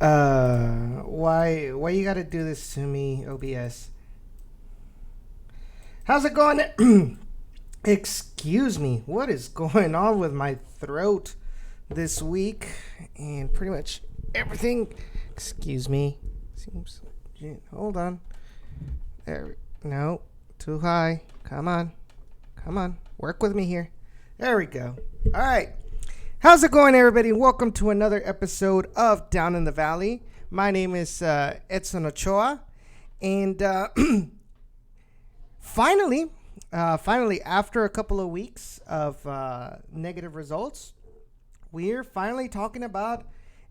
Why you gotta do this to me, OBS? How's it going? Excuse me. What is going on with my throat this week and pretty much everything? Excuse me. Seems. Hold on. There. No. Too high. Come on. Work with me here. There we go. All right. How's it going, everybody? Welcome to another episode of Down in the Valley. My name is Edson Ochoa, and finally, after a couple of weeks of negative results, we're finally talking about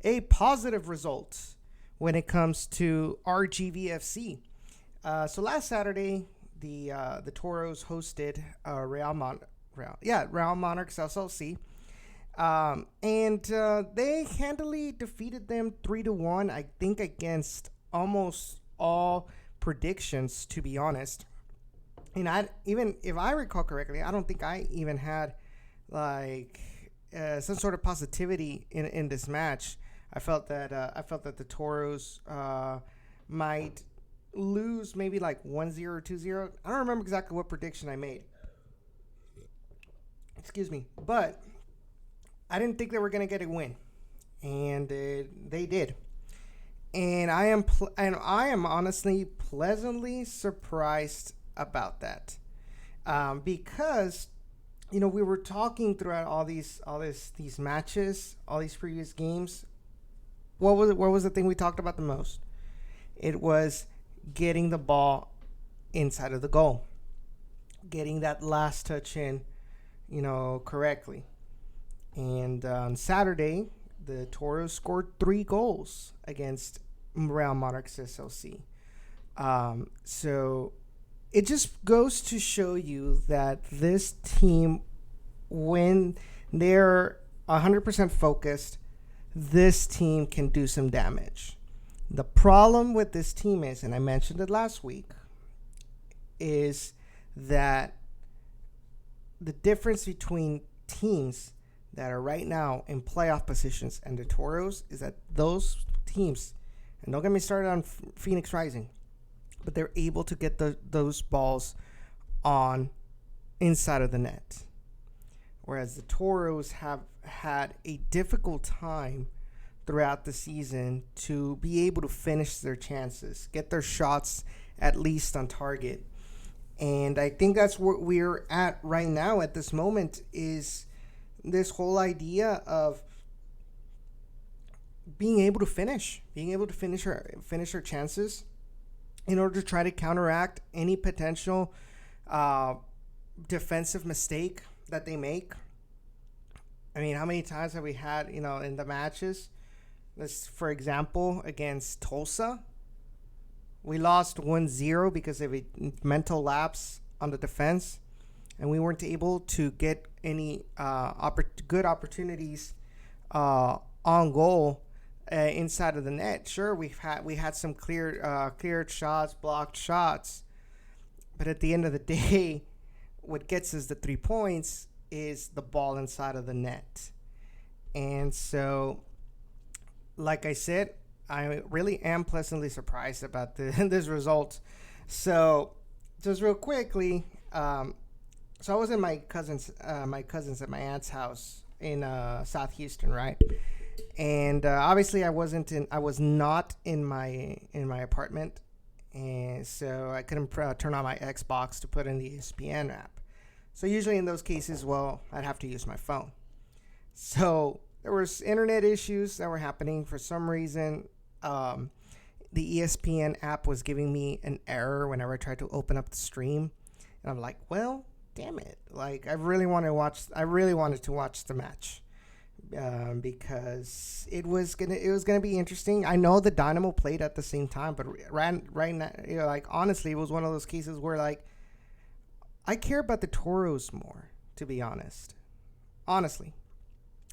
a positive result when it comes to RGVFC. So last Saturday, the Toros hosted Real Monarchs SLC. And they handily defeated them 3-1, I think, against almost all predictions, to be honest. And even if I recall correctly, I don't think I even had some sort of positivity in this match. I felt that the Toros might lose maybe like 1-0 or 2-0. I don't remember exactly what prediction I made. Excuse me, but I didn't think they were going to get a win, and they did. And I am honestly pleasantly surprised about that, because we were talking throughout all these matches, all these previous games. What was the thing we talked about the most? It was getting the ball inside of the goal, getting that last touch in, correctly. And on Saturday, the Toros scored 3 goals against Real Monarchs SLC. So it just goes to show you that this team, when they're 100% focused, this team can do some damage. The problem with this team is, and I mentioned it last week, is that the difference between teams that are right now in playoff positions and the Toros is that those teams, and don't get me started on Phoenix Rising, but they're able to get those balls on inside of the net. Whereas the Toros have had a difficult time throughout the season to be able to finish their chances, get their shots at least on target. And I think that's where we're at right now at this moment, is this whole idea of being able to finish our chances in order to try to counteract any potential defensive mistake that they make. I mean, how many times have we had, in the matches? This, for example, against Tulsa, we lost 1-0 because of a mental lapse on the defense, and we weren't able to get any good opportunities on goal inside of the net. Sure, we had some cleared shots, blocked shots, but at the end of the day, what gets us the 3 points is the ball inside of the net. And so, like I said, I really am pleasantly surprised about this result. So, just real quickly, so I was in my cousins at my aunt's house in South Houston, right? And obviously I was not in my apartment, and so I couldn't turn on my Xbox to put in the ESPN app. So usually in those cases, I'd have to use my phone. So there was internet issues that were happening for some reason. The ESPN app was giving me an error whenever I tried to open up the stream, and I'm like, well, damn it! Like, I really wanted to watch the match, because it was gonna be interesting. I know the Dynamo played at the same time, but right now, honestly, it was one of those cases where I care about the Toros more, to be honest. Honestly,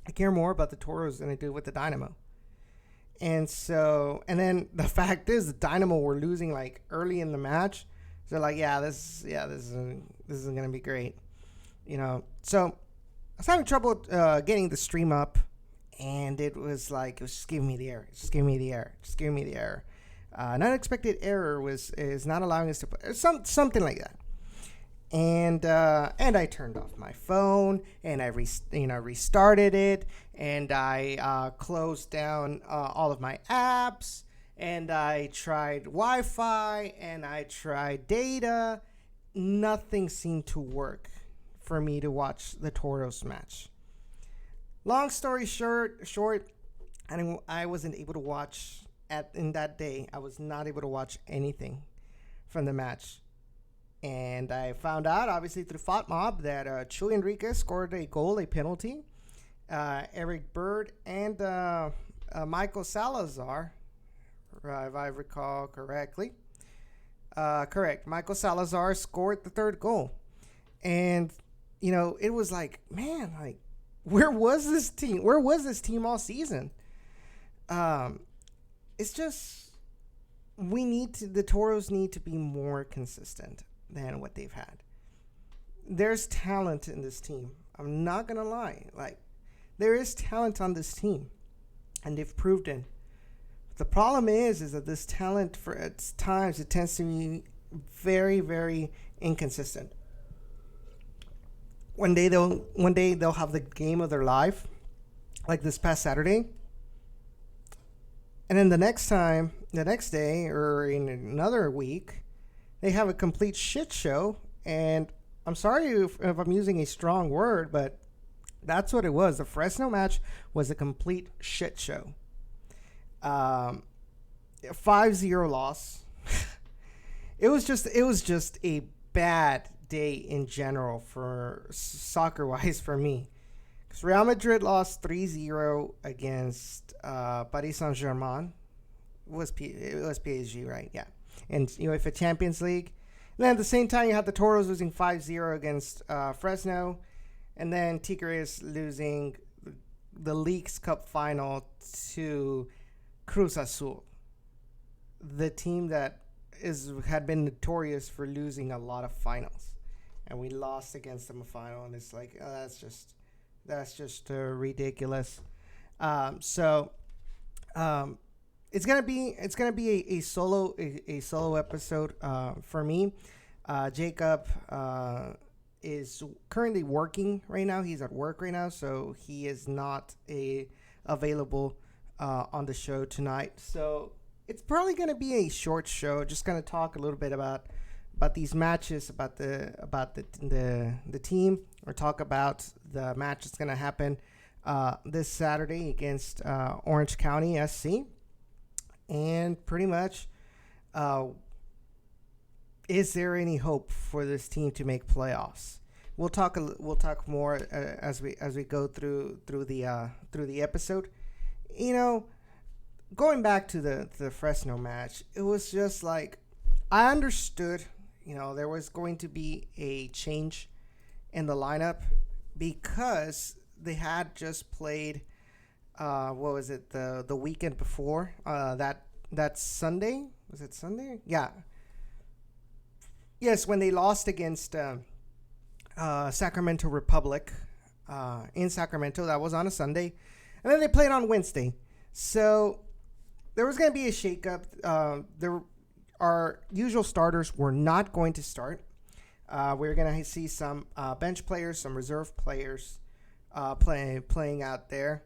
I care more about the Toros than I do with the Dynamo. And then the fact is, the Dynamo were losing early in the match. So this isn't gonna be great, So I was having trouble getting the stream up, and it was just give me the error, just give me the error, just give me the error. An unexpected error is not allowing us to play, something like that. And I turned off my phone, and I restarted it, and I closed down all of my apps, and I tried Wi-Fi, and I tried data. Nothing seemed to work for me to watch the Toros match. Long story short, I wasn't able to watch in that day. I was not able to watch anything from the match. And I found out, obviously, through FOTMob that Chuy Enriquez scored a goal, a penalty. Eric Bird and Michael Salazar, if I recall correctly. Correct. Michael Salazar scored the third goal. And, it was like, man, where was this team? Where was this team all season? It's just, the Toros need to be more consistent than what they've had. There's talent in this team. I'm not going to lie. There is talent on this team, and they've proved it. The problem is that this talent, at times, it tends to be very, very inconsistent. One day they'll have the game of their life, like this past Saturday, and then the next day, or in another week, they have a complete shit show. And I'm sorry if I'm using a strong word, but that's what it was. The Fresno match was a complete shit show. 5-0 loss. It was just a bad day in general for soccer-wise for me. Because Real Madrid lost 3-0 against Paris Saint-Germain. It was PSG, right? Yeah. And UEFA Champions League. And then at the same time, you had the Toros losing 5-0 against Fresno. And then Tigres losing the League's Cup final to Cruz Azul, the team that had been notorious for losing a lot of finals. And we lost against them a final, and it's like, oh, that's just ridiculous. It's gonna be a solo episode for me. Jacob is currently working right now. He's at work right now, so he is not available on the show tonight. So it's probably gonna be a short show. Just gonna talk a little bit about these matches, about the team, or talk about the match that's gonna happen this Saturday against Orange County SC. And pretty much, is there any hope for this team to make playoffs? We'll talk more as we go through the episode. Going back to the Fresno match, it was just like, I understood, there was going to be a change in the lineup because they had just played. What was it, the weekend before? That Sunday? Was it Sunday? Yeah. Yes, when they lost against Sacramento Republic in Sacramento. That was on a Sunday. And then they played on Wednesday. So there was going to be a shakeup. Our usual starters were not going to start. We're going to see some bench players, some reserve players playing out there.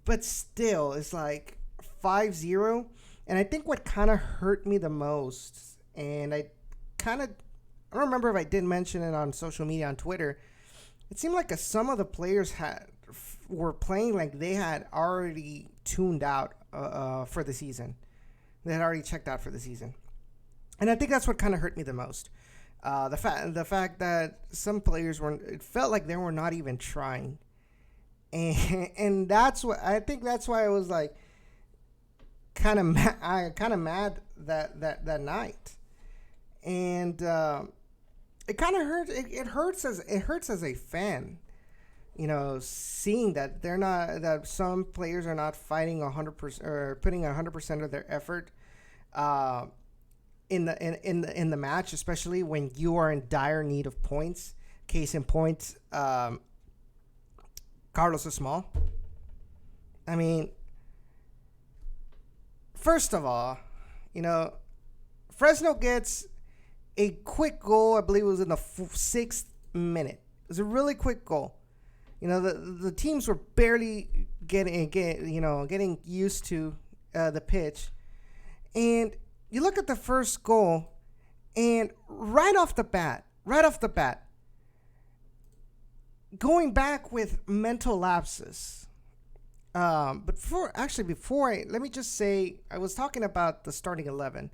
But still, it's like 5-0. And I think what kind of hurt me the most, and I don't remember if I did mention it on social media, on Twitter, it seemed like some of the players were playing like they had already tuned out for the season. They had already checked out for the season. And I think that's what kind of hurt me the most. The fact that some players it felt like they were not even trying. And that's what I think. That's why I was like kind of mad that night, and it kind of hurts. It hurts as a fan, seeing that that some players are not fighting 100% or putting 100% of their effort in the match, especially when you are in dire need of points. Case in point, Carlos Small. I mean, first of all, you know, Fresno gets a quick goal. I believe it was in the 6th minute. It was a really quick goal. You know, the teams were barely getting used to the pitch, and you look at the first goal, and right off the bat, going back with mental lapses. But let me just say, I was talking about the starting 11.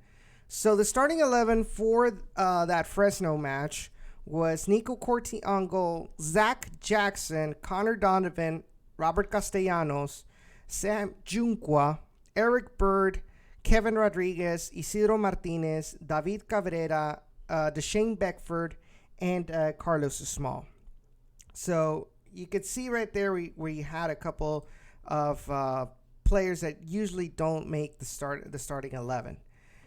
So the starting 11 for that Fresno match was Nico Corti on goal, Zach Jackson, Connor Donovan, Robert Castellanos, Sam Junqua, Eric Bird, Kevin Rodriguez, Isidro Martinez, David Cabrera, Deshane Beckford, and Carlos Small. So you could see right there where you had a couple of players that usually don't make the starting 11.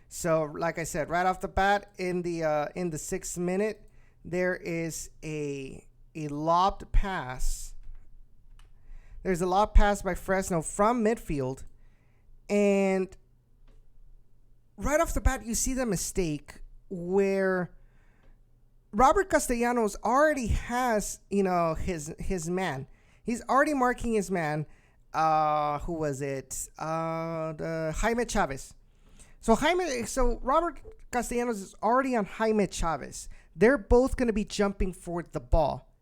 So, like I said, right off the bat, in the 6th minute, there is a lobbed pass. There's a lob pass by Fresno from midfield, and right off the bat, you see the mistake where Robert Castellanos already has, his man. He's already marking his man. Who was it? Jaime Chavez. So Robert Castellanos is already on Jaime Chavez. They're both going to be jumping for the ball.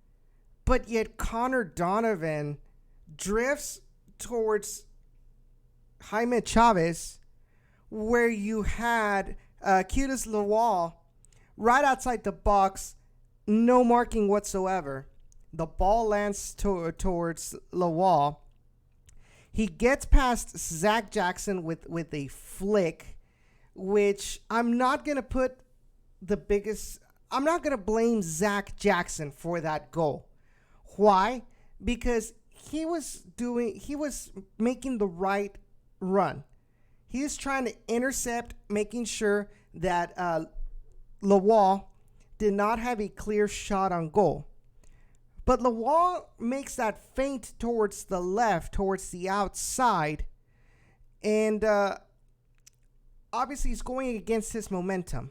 But yet Connor Donovan drifts towards Jaime Chavez, where you had Curtis Lawal right outside the box, no marking whatsoever. The ball lands towards Lawal. He gets past Zach Jackson with a flick, which I'm not going to blame Zach Jackson for that goal. Why? Because he was making the right run. He was trying to intercept, making sure that Lawal did not have a clear shot on goal. But Lawal makes that feint towards the left, towards the outside, and obviously he's going against his momentum.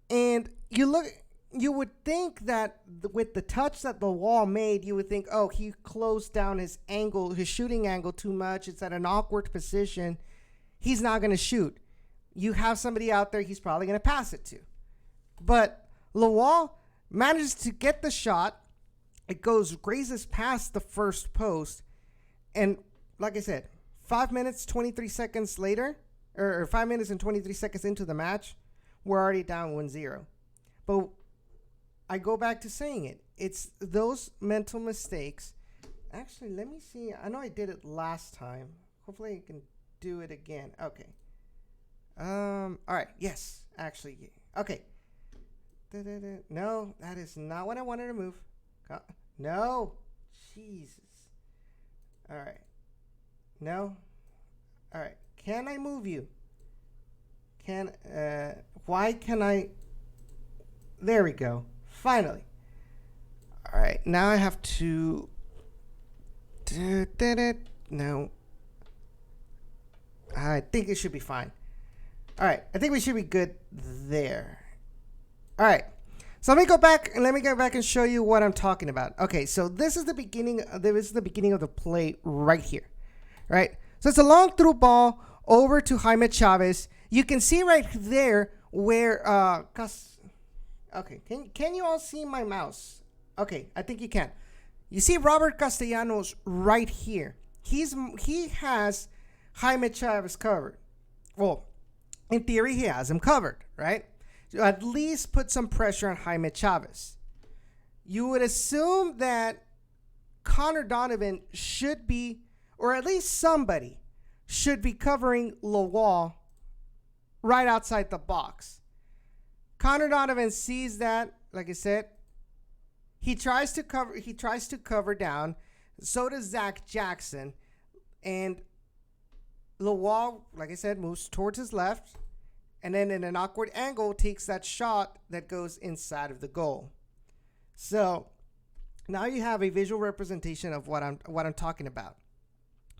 And you would think that with the touch that Lawal made, you would think, oh, he closed down his shooting angle too much. It's at an awkward position. He's not going to shoot. You have somebody out there he's probably going to pass it to. But Lawal manages to get the shot. It grazes past the first post. And like I said, 5 minutes, 23 seconds later, or 5 minutes and 23 seconds into the match, we're already down 1-0. But I go back to saying it. It's those mental mistakes. Actually, let me see. I know I did it last time. Hopefully I can do it again. Okay. All right. Yes. Actually. Okay. No, that is not what I wanted to move. No. Jesus. All right. No. All right. Can I move you? Why can I? There we go. Finally. All right. Now I have to. No. I think it should be fine. All right. I think we should be good there. All right. So let me go back and show you what I'm talking about. Okay. So this is the beginning. This is the beginning of the play right here. Right. So it's a long through ball over to Jaime Chavez. You can see right there where okay, can you all see my mouse? Okay, I think you can. You see Robert Castellanos right here. He has Jaime Chavez covered. Well, in theory, he has him covered, right? So at least put some pressure on Jaime Chavez. You would assume that Connor Donovan should be, or at least somebody should be covering Lawal right outside the box. Connor Donovan sees that, like I said. He tries to cover down. So does Zach Jackson. And Lawal, like I said, moves towards his left. And then in an awkward angle, takes that shot that goes inside of the goal. So now you have a visual representation of what I'm talking about.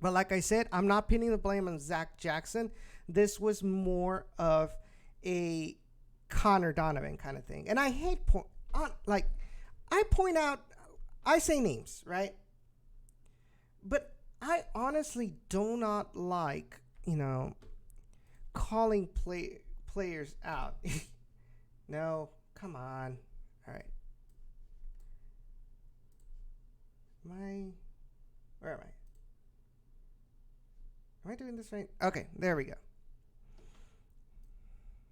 But like I said, I'm not pinning the blame on Zach Jackson. This was more of a Connor Donovan kind of thing. And I hate I point out, I say names, right? But I honestly do not like, calling players out. No, come on. All right. Where am I? Am I doing this right? Okay, there we go.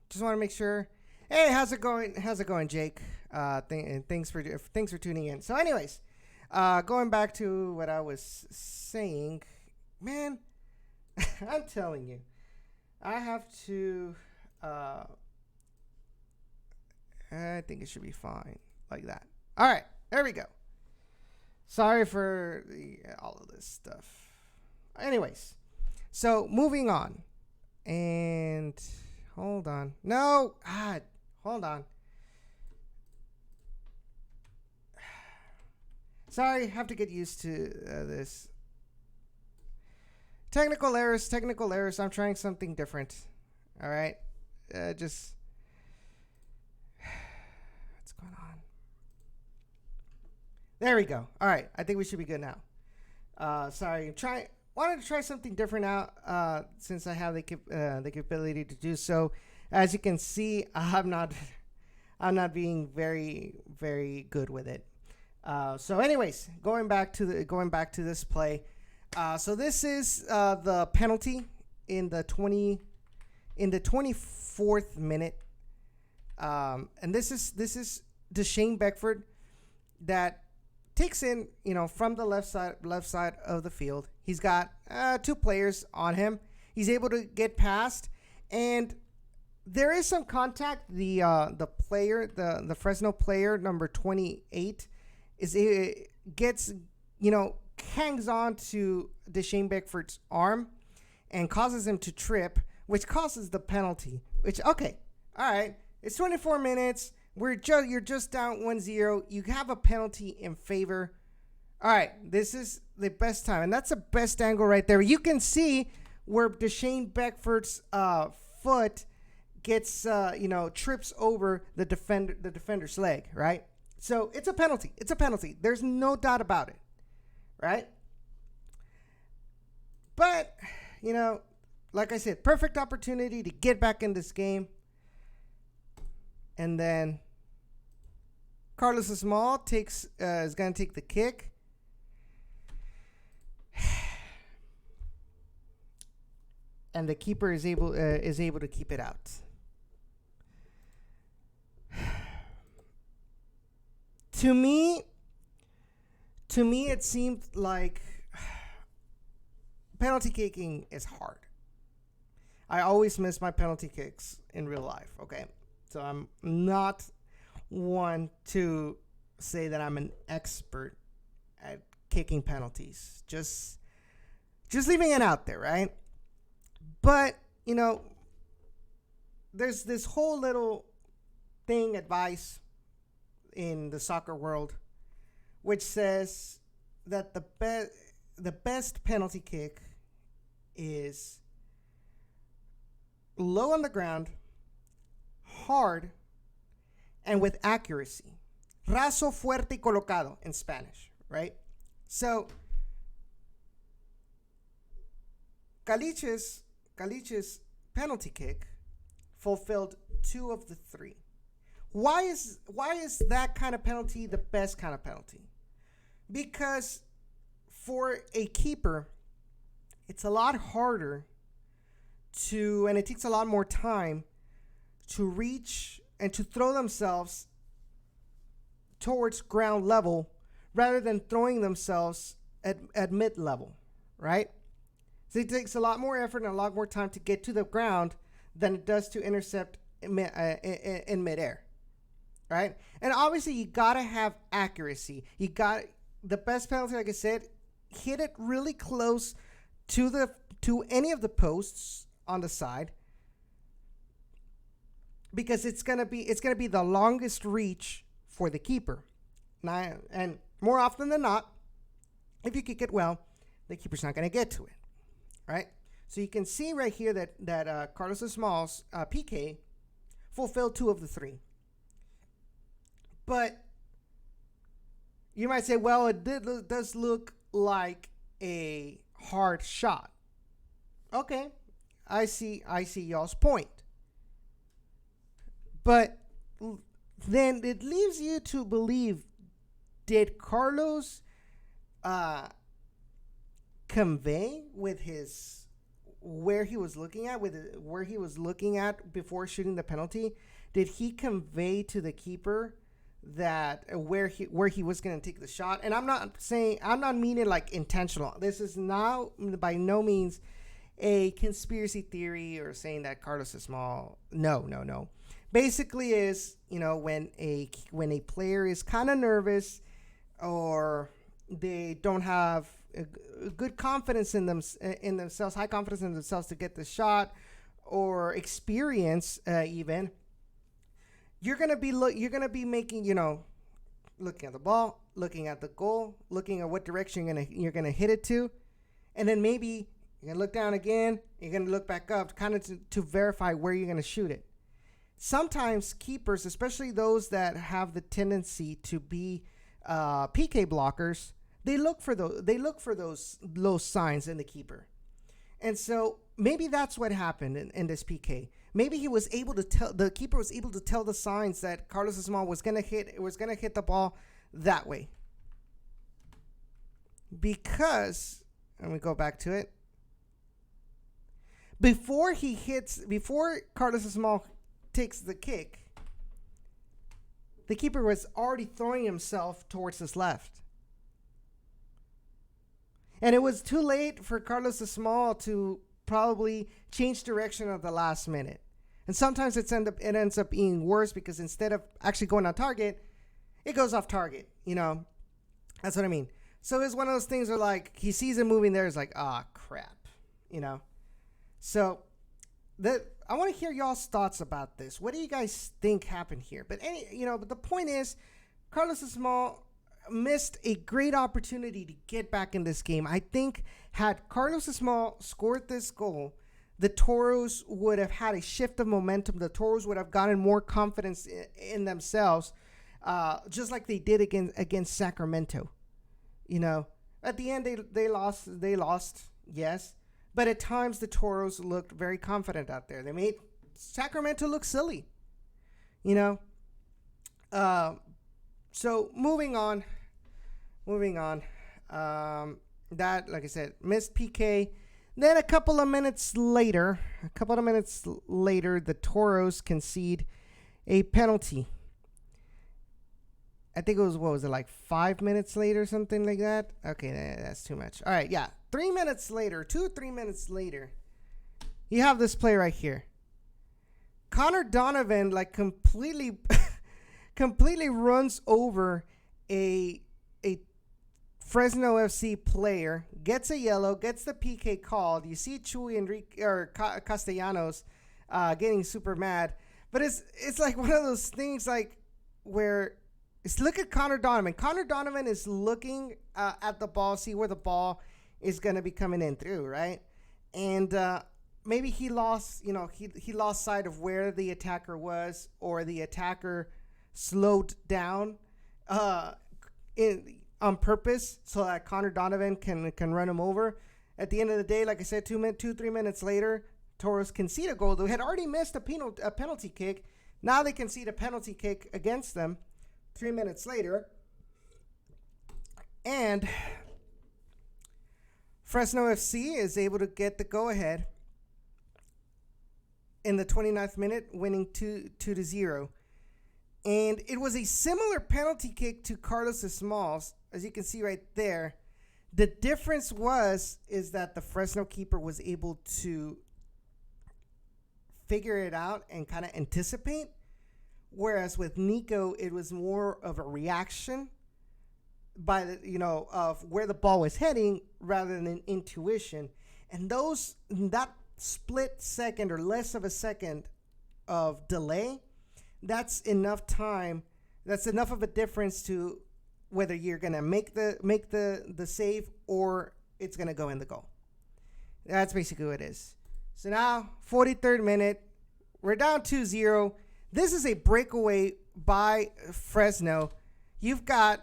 Just want to make sure. Hey, how's it going? How's it going, Jake? Thanks for tuning in. So, anyways, going back to what I was saying, man, I'm telling you, I have to. I think it should be fine like that. All right, there we go. Sorry for all of this stuff. Anyways, so moving on, and hold on. No, hold on. Sorry, have to get used to this. Technical errors. I'm trying something different. All right, just what's going on? There we go. All right, I think we should be good now. Sorry, wanted to try something different out since I have the capability to do so. As you can see, I'm not being very, very good with it. So, anyways, going back to this play. So this is the penalty in the 24th minute, and this is Deshane Beckford that takes in, from the left side of the field. He's got 2 players on him. He's able to get past, and there is some contact. The Fresno player, number 28, hangs on to Deshane Beckford's arm and causes him to trip, which causes the penalty. Which, okay, all right, it's 24 minutes. You're just down 1-0. You have a penalty in favor. All right, this is the best time, and that's the best angle right there. You can see where Deshane Beckford's foot gets trips over the defender's leg, right? So it's a penalty. It's a penalty. There's no doubt about it, right? But like I said, perfect opportunity to get back in this game. And then Carlos Small is going to take the kick. And the keeper is able to keep it out. To me, it seemed like penalty kicking is hard. I always miss my penalty kicks in real life, okay? So I'm not one to say that I'm an expert at kicking penalties. Just leaving it out there, right? But, there's this whole little advice in the soccer world which says that the best penalty kick is low on the ground, hard, and with accuracy. Raso, fuerte y colocado in Spanish, right? So, Calich's penalty kick fulfilled 2 of the 3. Why is that kind of penalty the best kind of penalty? Because for a keeper, it's a lot harder and it takes a lot more time to reach and to throw themselves towards ground level rather than throwing themselves at mid-level, right? So it takes a lot more effort and a lot more time to get to the ground than it does to intercept in midair, right? And obviously, you got to have accuracy. You got the best penalty, like I said, hit it really close to any of the posts on the side, because it's gonna be the longest reach for the keeper. Now, and more often than not, if you kick it well, the keeper's not gonna get to it. right? So you can see right here that Carlos Esmal's PK fulfilled 2 of the 3. But you might say, well, it does look like a hard shot. Okay, I see y'all's point. But then it leaves you to believe, did Carlos convey with his where he was looking at before shooting the penalty? Did he convey to the keeper that where he was going to take the shot? And I'm not meaning like intentional. This is now by no means a conspiracy theory or saying that Carlos is small. No. Basically is, when a player is kind of nervous or they don't have a good confidence in themselves, high confidence in themselves to get the shot, or experience even, you're gonna be making, looking at the ball, looking at the goal, looking at what direction you're gonna hit it to, and then maybe you're gonna look down again, you're gonna look back up, kind of to verify where you're gonna shoot it. Sometimes keepers, especially those that have the tendency to be PK blockers, they look for those signs in the keeper. And so maybe that's what happened in this PK. Maybe the keeper was able to tell the signs that Carlos Esmal was gonna hit the ball that way. Because, let me go back to it. Before Carlos Esmal takes the kick, the keeper was already throwing himself towards his left. And it was too late for Carlos Esmal to probably change direction at the last minute. And sometimes it ends up being worse, because instead of actually going on target, it goes off target. That's what I mean. So it's one of those things where, like, he sees it moving there, it's like, crap. So I want to hear y'all's thoughts about this. What do you guys think happened here? But but the point is, Carlos Esmal missed a great opportunity to get back in this game. I think had Carlos Esmal scored this goal, the Toros would have had a shift of momentum. The Toros would have gotten more confidence in themselves, just like they did against Sacramento. At the end they lost, yes, but at times the Toros looked very confident out there. They made Sacramento look silly. So moving on. That, like I said, missed PK. Then a couple of minutes later, the Toros concede a penalty. I think it was, like 5 minutes later, something like that? Okay, that's too much. All right, yeah. 3 minutes later, 3 minutes later, you have this play right here. Connor Donovan, like, completely runs over a Fresno FC player, gets a yellow, gets the PK called. You see Chuy Castellanos getting super mad. But it's like one of those things, like, where look at Connor Donovan. Connor Donovan is looking at the ball, see where the ball is going to be coming in through, right? And maybe he lost, he lost sight of where the attacker was, or the attacker slowed down on purpose so that Connor Donovan can run him over. At the end of the day, like I said, 3 minutes later, Toros concede a goal. They had already missed a penalty kick. Now they concede a penalty kick against them 3 minutes later. And Fresno FC is able to get the go-ahead in the 29th minute, winning 2-0. And it was a similar penalty kick to Carlos Esmal's, as you can see right there. The difference is that the Fresno keeper was able to figure it out and kind of anticipate, whereas with Nico, it was more of a reaction by of where the ball was heading rather than an intuition. And that split second or less of a second of delay, that's enough time. That's enough of a difference to whether you're gonna make the save or it's gonna go in the goal. That's basically what it is. So now, 43rd minute, we're down 2-0. This is a breakaway by Fresno. You've got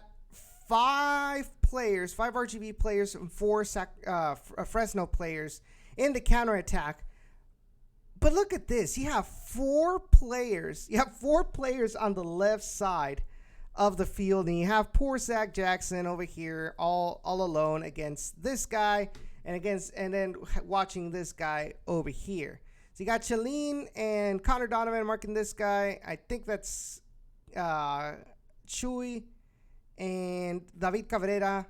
5 RGB players, and 4 Fresno players in the counterattack. But look at this. You have 4 players. You have 4 players on the left side of the field, and you have poor Zach Jackson over here all alone against this guy and then watching this guy over here. So you got Chalene and Connor Donovan marking this guy. I think that's Chuy and David Cabrera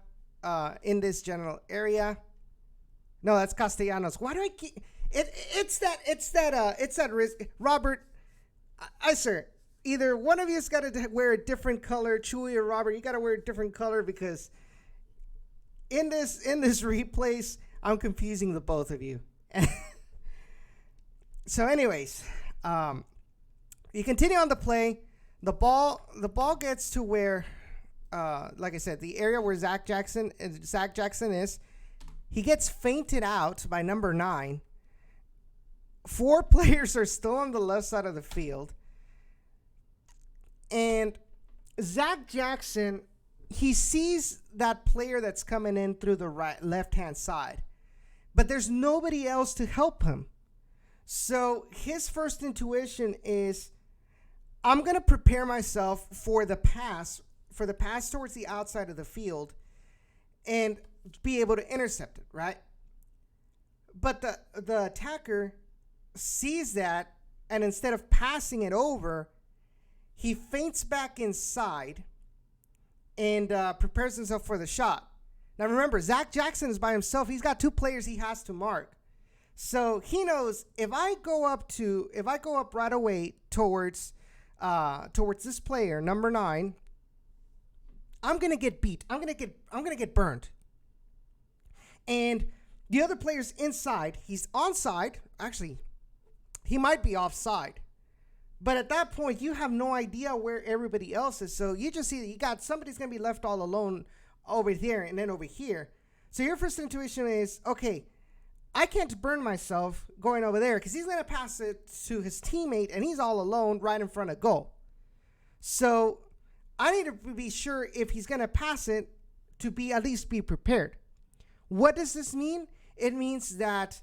in this general area. No, that's Castellanos. Why do I keep it's that risk. Robert, sir, either one of you's got to wear a different color, Chuy or Robert. You got to wear a different color because in this replays, I'm confusing the both of you. So, anyways, you continue on the play. The ball gets to where, like I said, the area where Zach Jackson is. He gets feinted out by number 9. 4 players are still on the left side of the field. And Zach Jackson, he sees that player that's coming in through the left-hand side. But there's nobody else to help him. So his first intuition is, I'm going to prepare myself for the pass towards the outside of the field and be able to intercept it, right? But the attacker sees that, and instead of passing it over, he feints back inside and prepares himself for the shot. Now remember, Zach Jackson is by himself. He's got 2 players he has to mark. So he knows if I go up right away towards this player, number 9, I'm gonna get beat. I'm gonna get burned. And the other player's inside. He's onside. Actually, he might be offside. But at that point, you have no idea where everybody else is. So you just see that you got somebody's going to be left all alone over there and then over here. So your first intuition is, okay, I can't burn myself going over there because he's going to pass it to his teammate and he's all alone right in front of goal. So I need to be sure if he's going to pass it to at least be prepared. What does this mean? It means that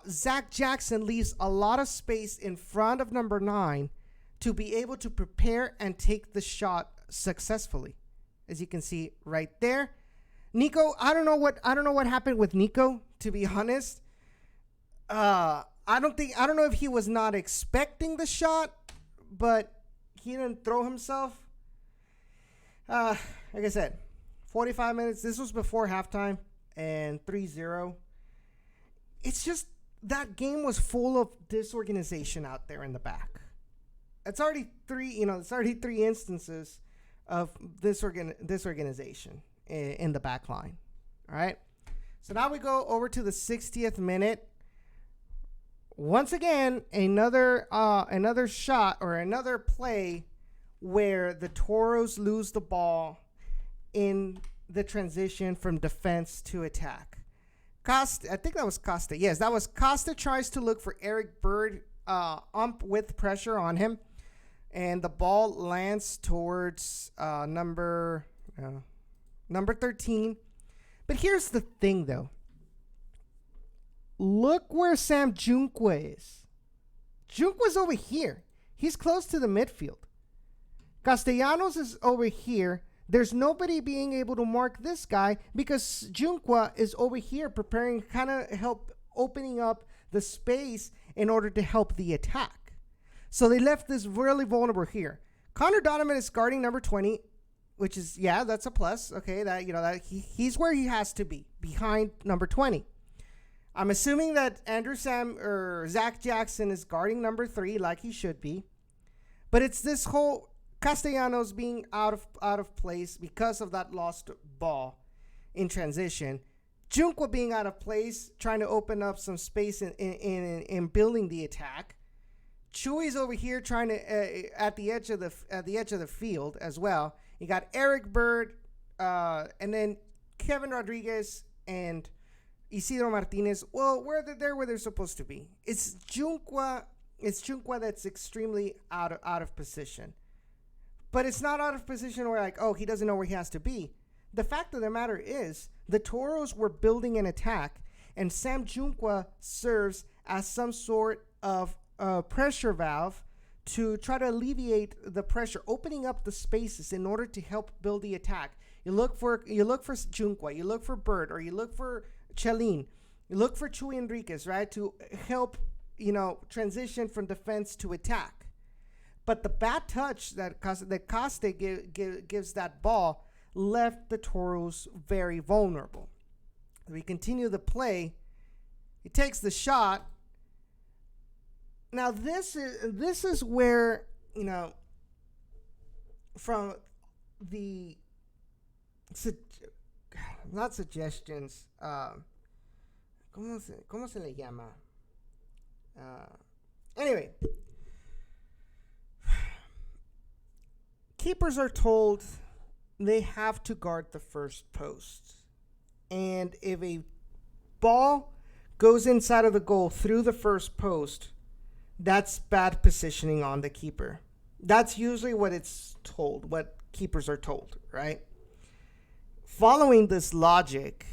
Zach Jackson leaves a lot of space in front of number 9 to be able to prepare and take the shot successfully. As you can see right there. Nico, I don't know what happened with Nico, to be honest. I don't know if he was not expecting the shot, but he didn't throw himself. Like I said, 45 minutes. This was before halftime and 3-0. It's just that game was full of disorganization out there in the back. It's already 3 instances of disorganization in the back line. All right. So now we go over to the 60th minute. Once again, another shot or another play where the Toros lose the ball in the transition from defense to attack. Costa, I think that was Costa. Yes, that was Costa tries to look for Eric Bird with pressure on him. And the ball lands towards number 13. But here's the thing, though. Look where Sam Junqua is. Junqua's over here. He's close to the midfield. Castellanos is over here. There's nobody being able to mark this guy because Junqua is over here preparing, kind of help opening up the space in order to help the attack. So they left this really vulnerable here. Connor Donovan is guarding number 20, which is, that's a plus. Okay, that he's where he has to be, behind number 20. I'm assuming that Zach Jackson is guarding number 3 like he should be. But it's this whole Castellanos being out of place because of that lost ball in transition. Junqua being out of place, trying to open up some space in building the attack. Chuy's over here trying to at the edge of the field as well. You got Eric Bird, and then Kevin Rodriguez and Isidro Martinez, well, they're where they're supposed to be. It's Junqua. It's Junqua that's extremely out of position. But it's not out of position where like, oh, he doesn't know where he has to be. The fact of the matter is, the Toros were building an attack, and Sam Junqua serves as some sort of pressure valve to try to alleviate the pressure, opening up the spaces in order to help build the attack. You look for Junqua, you look for Bird, or you look for Chalin, you look for Chuy Enriquez, right, to help transition from defense to attack. But the bad touch that Coste gives that ball left the Toros very vulnerable. We continue the play. He takes the shot. Now this is where from the not suggestions. ¿Cómo se le llama? Anyway, keepers are told they have to guard the first post. And if a ball goes inside of the goal through the first post, that's bad positioning on the keeper. That's usually what it's told, what keepers are told, right? Following this logic,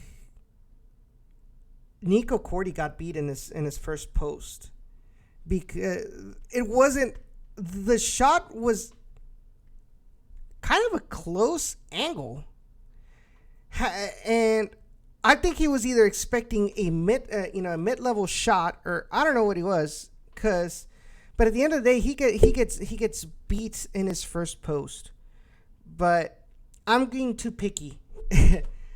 Nico Cordy got beat in his first post because the shot was kind of a close angle, and I think he was either expecting a mid-level shot, or I don't know what he was, but at the end of the day he gets beat in his first post. But I'm being too picky.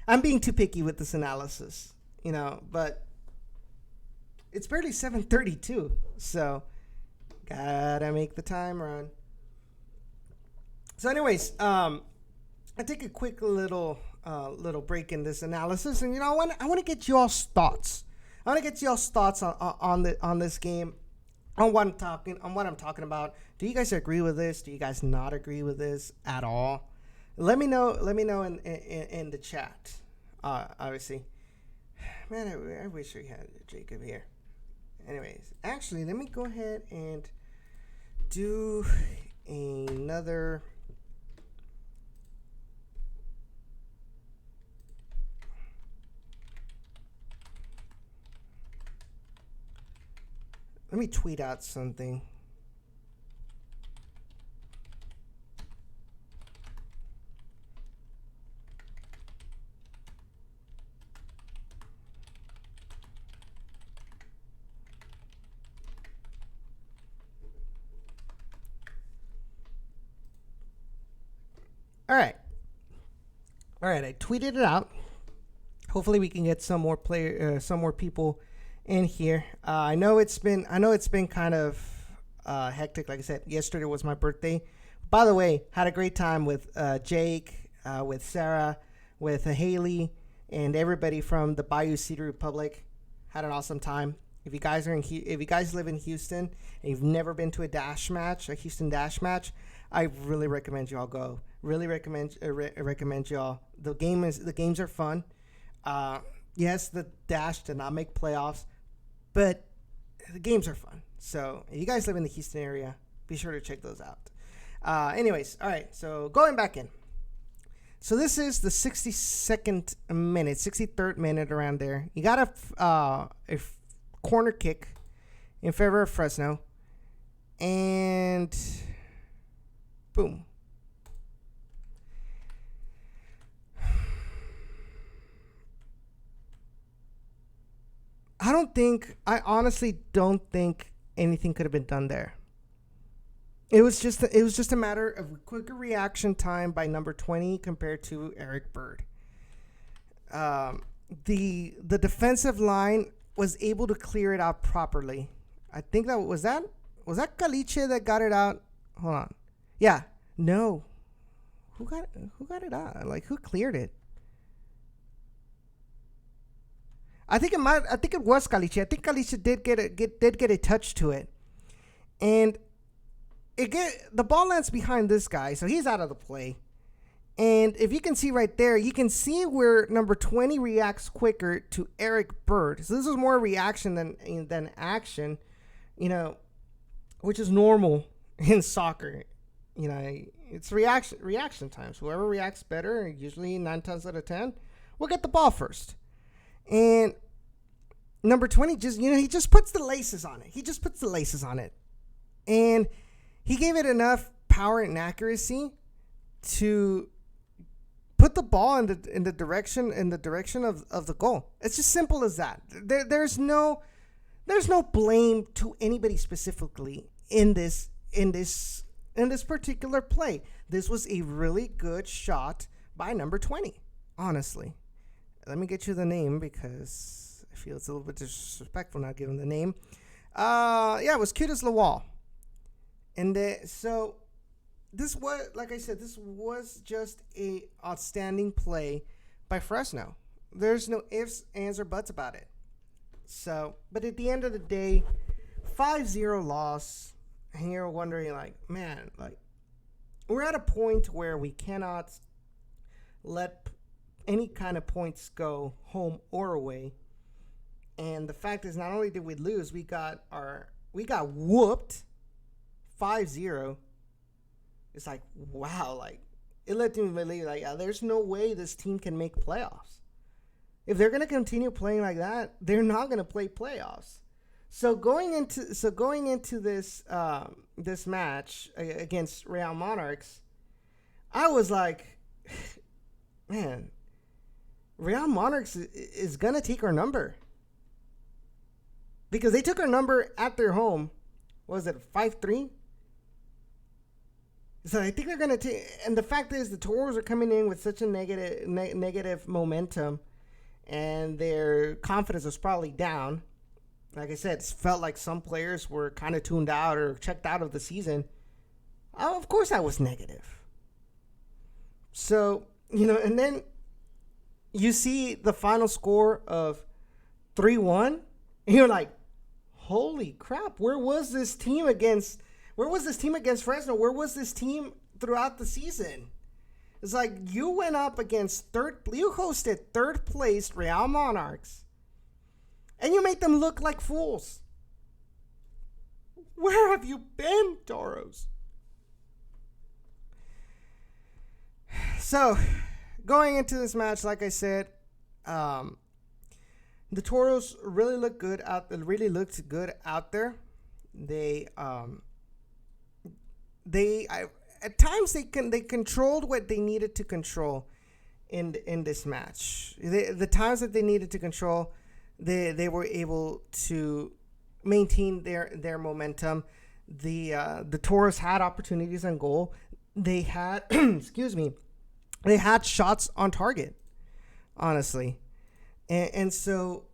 I'm being too picky with this analysis, but it's barely 7:32, so gotta make the time run. So anyways, I take a quick little break in this analysis, and I want to get y'all's thoughts. I want to get y'all's thoughts on this game, on what I'm talking about. Do you guys agree with this? Do you guys not agree with this at all? Let me know in the chat. Obviously, man, I wish we had Jacob here. Anyways, actually, let me go ahead and do another. Let me tweet out something. All right. I tweeted it out. Hopefully, we can get some more people in here. I know it's been kind of hectic. Like I said, yesterday was my birthday. By the way, had a great time with Jake, with Sarah, with Haley, and everybody from the Bayou City Republic. Had an awesome time. If you guys live in Houston and you've never been to a Houston Dash match, I really recommend y'all go. Really recommend y'all. The games are fun. Yes, the Dash did not make playoffs, but the games are fun. So if you guys live in the Houston area, be sure to check those out. Anyways, all right. So going back in. So this is the 63rd minute around there. You got a corner kick in favor of Fresno, and boom. I honestly don't think anything could have been done there. It was just a matter of quicker reaction time by number 20 compared to Eric Bird. The defensive line was able to clear it out properly. I think was that Caliche that got it out? Hold on. Yeah. No. Who got it out? Like, who cleared it? I think it was Caliche. I think Caliche did get a touch to it. And the ball lands behind this guy, so he's out of the play. And if you can see right there, you can see where number 20 reacts quicker to Eric Bird. So this is more reaction than action, which is normal in soccer. It's reaction times. Whoever reacts better, usually 9 times out of 10, will get the ball first. And number 20 he just puts the laces on it. He just puts the laces on it. And he gave it enough power and accuracy to put the ball in the direction of the goal. It's just simple as that. There's no blame to anybody specifically in this particular play. This was a really good shot by number 20, honestly. Let me get you the name because I feel it's a little bit disrespectful not giving the name. It was Curtis Lawal. And so this was, like I said, this was just a outstanding play by Fresno. There's no ifs, ands, or buts about it. So, but at the end of the day, 5-0 loss, and you're wondering, man, we're at a point where we cannot let any kind of points go home or away. And the fact is, not only did we lose, we got whooped 5-0. It's wow, it led me believe there's no way this team can make playoffs. If they're going to continue playing like that, they're not going to play playoffs. So going into this this match against Real Monarchs, I was like, man, Real Monarchs is going to take our number. Because they took our number at their home. What was it, 5-3? So I think they're going to take... And the fact is, the Toros are coming in with such a negative momentum. And their confidence was probably down. Like I said, it felt like some players were kind of tuned out or checked out of the season. Of course I was negative. So, and then you see the final score of 3-1. And you're like, holy crap, where was this team against Fresno? Where was this team throughout the season? It's like you went up against you hosted third place Real Monarchs, and you made them look like fools. Where have you been, Toros? So, going into this match, like I said, the Toros really looked good out there. At times they controlled what they needed to control in this match. The times that they needed to control, they were able to maintain their momentum. The Toros had opportunities on goal. They had they had shots on target, honestly. And so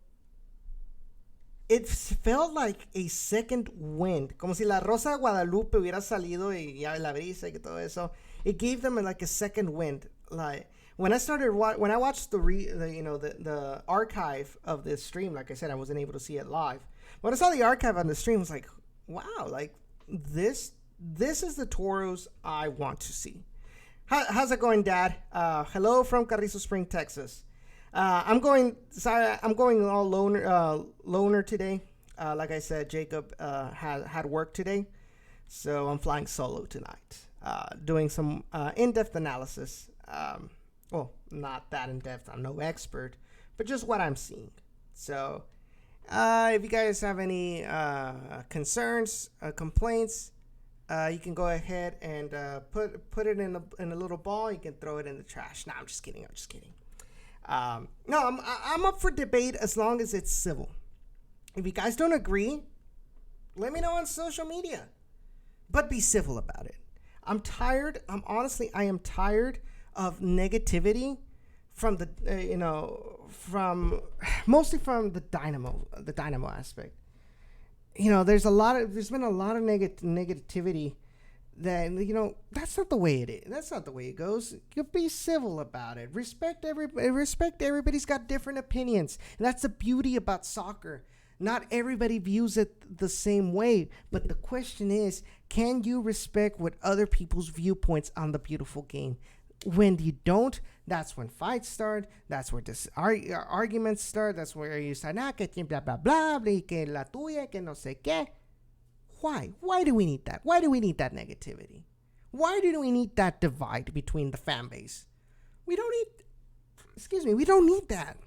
it felt like a second wind, como si la Rosa de Guadalupe hubiera salido y ya la brisa y todo eso. It gave them like a second wind. Like when I watched the archive of this stream, like I said, I wasn't able to see it live. When I saw the archive on the stream, I was like, wow, like this is the Toros I want to see. How's it going, Dad? Hello from Carrizo Spring, Texas. I'm going all loner today. Like I said, Jacob had work today, so I'm flying solo tonight. Doing some in-depth analysis. Well, not that in-depth. I'm no expert, but just what I'm seeing. So, if you guys have any concerns, complaints, you can go ahead and put it in a little ball. You can throw it in the trash. No, I'm just kidding. No, I'm up for debate as long as it's civil. If you guys don't agree, let me know on social media, but be civil about it. I'm tired. I am tired of negativity from mostly from the dynamo aspect. There's been a lot of negativity that, that's not the way it is. That's not the way it goes. You be civil about it. Respect everybody's got different opinions. And that's the beauty about soccer. Not everybody views it the same way. But the question is, can you respect what other people's viewpoints on the beautiful game? When you don't, that's when fights start. That's where arguments start. That's where you start, que blah, blah, blah, que la tuya, que no sé qué. Why? Why do we need that? Why do we need that negativity? Why do we need that divide between the fan base? We don't we don't need that.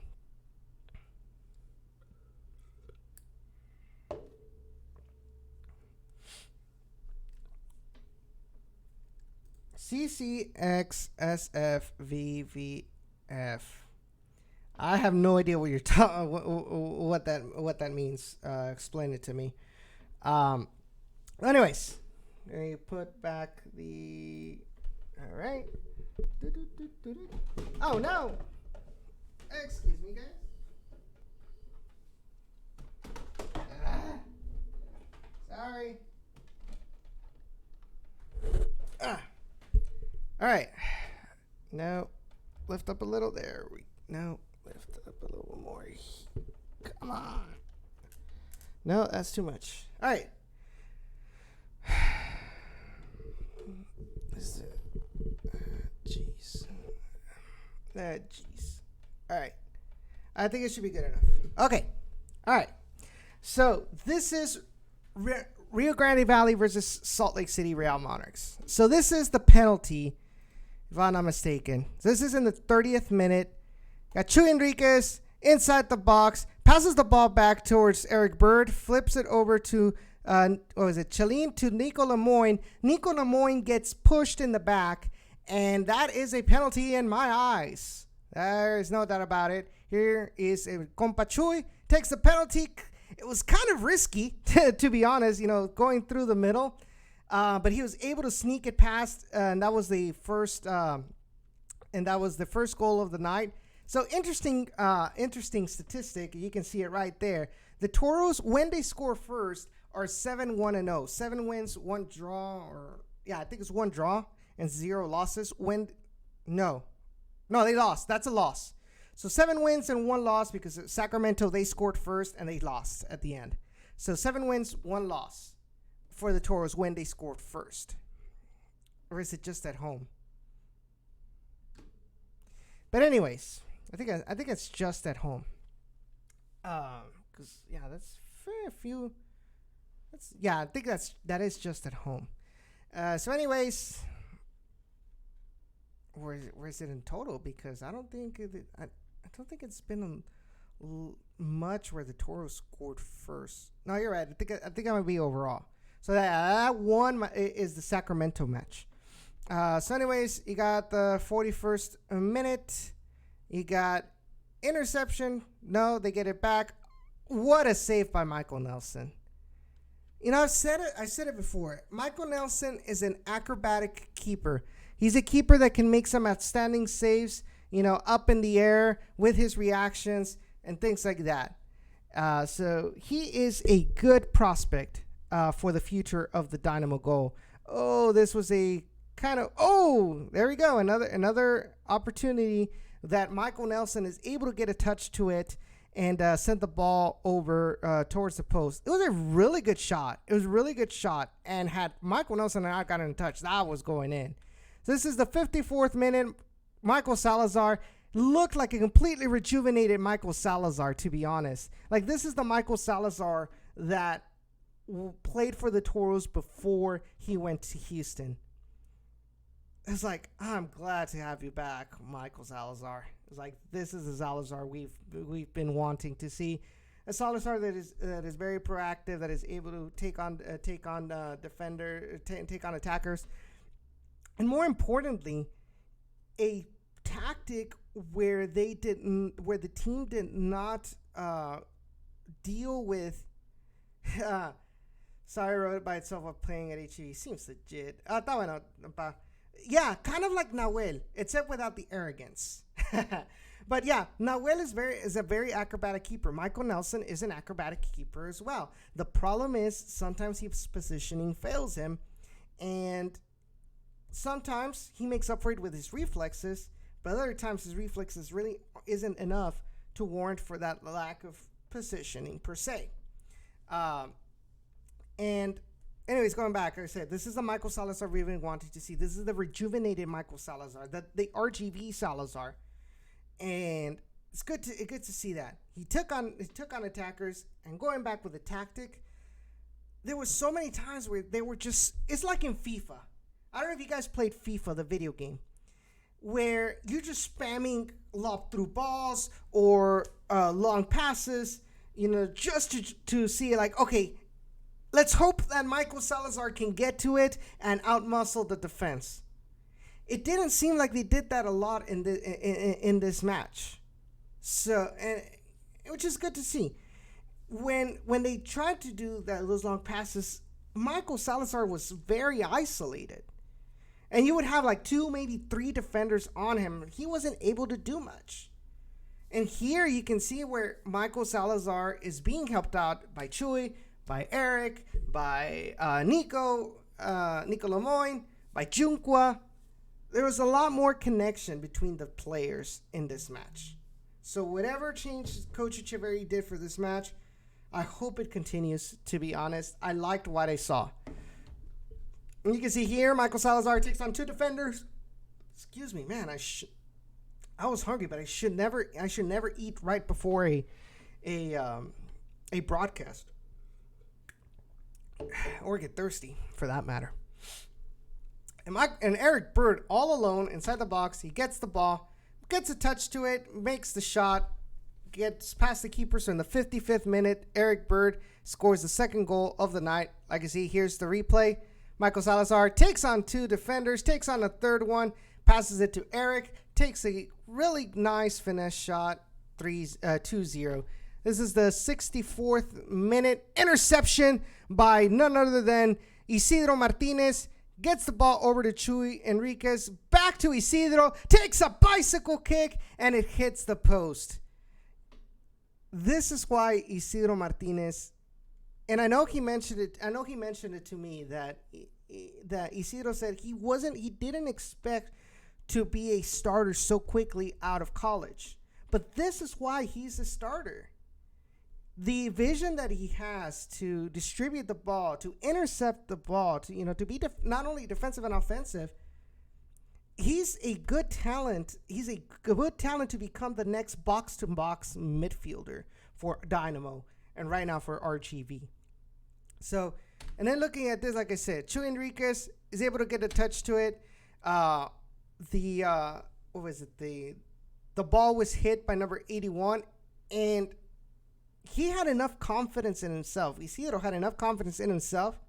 CCXSFVVF. I have no idea what you're what that means. Explain it to me. Anyways, let me put back the. All right. Oh no! Excuse me, guys. Sorry. All right. Now, lift up a little. There we. No, lift up a little more. Come on. No, that's too much. All right. Jeez. Jeez. All right. I think it should be good enough. Okay. All right. So this is Rio Grande Valley versus Salt Lake City Real Monarchs. So this is the penalty, if I'm not mistaken. So this is in the 30th minute. Got Chuy Enriquez inside the box, passes the ball back towards Eric Bird, flips it over to Chalin to Nico Lemoyne. Nico Lemoyne gets pushed in the back, and that is a penalty in my eyes. There is no doubt about it. Here is a Compa Chuy, takes the penalty. It was kind of risky, to be honest, going through the middle. But he was able to sneak it past, and that was the first goal of the night. So interesting statistic. You can see it right there. The Toros, when they score first, are 7-1-0. 7 wins, 1 draw, I think it's 1 draw and 0 losses. No, they lost. That's a loss. So 7 wins and 1 loss because Sacramento, they scored first and they lost at the end. So 7 wins, 1 loss for the Toros when they scored first. Or is it just at home? But anyways, I think it's just at home. Because that's a few. I think that is just at home. So anyways, where is it in total? Because I don't think it's been much where the Toros scored first. No, you're right. I think I might be overall. So that one is the Sacramento match. So anyways, you got the 41st minute. You got interception. No, they get it back. What a save by Michael Nelson. I said it before. Michael Nelson is an acrobatic keeper. He's a keeper that can make some outstanding saves, up in the air with his reactions and things like that. So he is a good prospect for the future of the Dynamo goal. Oh, this was a kind of, there we go. Another opportunity that Michael Nelson is able to get a touch to it and sent the ball over towards the post. It was a really good shot. And had Michael Nelson and I gotten in touch, that was going in. So this is the 54th minute. Michael Salazar looked like a completely rejuvenated Michael Salazar, to be honest. Like, this is the Michael Salazar that played for the Toros before he went to Houston. It's like, I'm glad to have you back, Michael Salazar. It's like, this is the Salazar we've been wanting to see. A Salazar that is very proactive, that is able to take on attackers, and more importantly, a tactic where the team did not deal with. Sorry, I wrote it by itself of playing at HEV. Seems legit. Yeah, kind of like Nahuel, except without the arrogance. But yeah, Nahuel is a very acrobatic keeper. Michael Nelson is an acrobatic keeper as well. The problem is sometimes his positioning fails him, and sometimes he makes up for it with his reflexes, but other times his reflexes really isn't enough to warrant for that lack of positioning per se. And anyways, going back, like I said, this is the Michael Salazar we've been wanting to see. This is the rejuvenated Michael Salazar, the RGV Salazar, and it's good to see that he took on attackers. And going back with the tactic, there was so many times where they were just, it's like in FIFA. I don't know if you guys played FIFA, the video game, where you're just spamming lob through balls or long passes, just to see, like, okay, let's hope that Michael Salazar can get to it and outmuscle the defense. It didn't seem like they did that a lot in this match, so, and which is good to see. When they tried to do those long passes, Michael Salazar was very isolated, and you would have like 2, maybe 3 defenders on him. He wasn't able to do much. And here you can see where Michael Salazar is being helped out by Chuy, by Eric, by Nico Lemoyne, by Junqua. There was a lot more connection between the players in this match. So whatever change Coach Echeverri did for this match, I hope it continues, to be honest. I liked what I saw. And you can see here, Michael Salazar takes on 2 defenders. Excuse me, man. I was hungry, but I should never eat right before a broadcast. Or get thirsty, for that matter. And Eric Bird, all alone inside the box, he gets the ball, gets a touch to it, makes the shot, gets past the keeper. So in the 55th minute, Eric Bird scores the second goal of the night. Like you see, here's the replay. Michael Salazar takes on 2 defenders, takes on a third one, passes it to Eric, takes a really nice finesse shot, 2-0. This is the 64th minute interception by none other than Isidro Martinez. Gets the ball over to Chuy Enriquez, back to Isidro, takes a bicycle kick, and it hits the post. This is why Isidro Martinez, and I know he mentioned it to me, that Isidro said he didn't expect to be a starter so quickly out of college. But this is why he's a starter. The vision that he has to distribute the ball, to intercept the ball, to be not only defensive and offensive, he's a good talent. He's a good talent to become the next box-to-box midfielder for Dynamo and right now for RGV. So, and then looking at this, like I said, Chuy Enriquez is able to get a touch to it. The ball was hit by number 81, and he had enough confidence in himself. Isidro had enough confidence in himself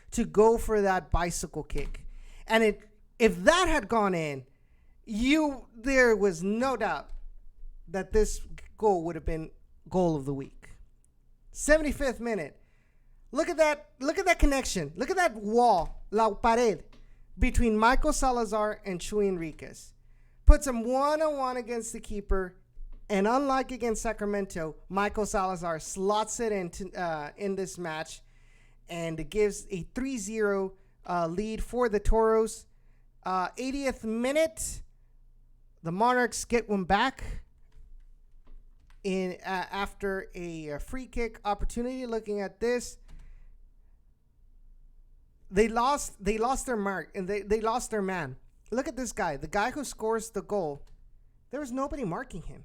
to go for that bicycle kick. And if that had gone in, there was no doubt that this goal would have been goal of the week. 75th minute. Look at that connection. Look at that wall, la pared, between Michael Salazar and Chuy Enriquez. Puts him 1-on-1 against the keeper. And unlike against Sacramento, Michael Salazar slots it in this match, and it gives a 3-0 lead for the Toros. 80th minute, the Monarchs get one back after a free kick opportunity. Looking at this, they lost their mark, and they lost their man. Look at this guy, the guy who scores the goal. There was nobody marking him.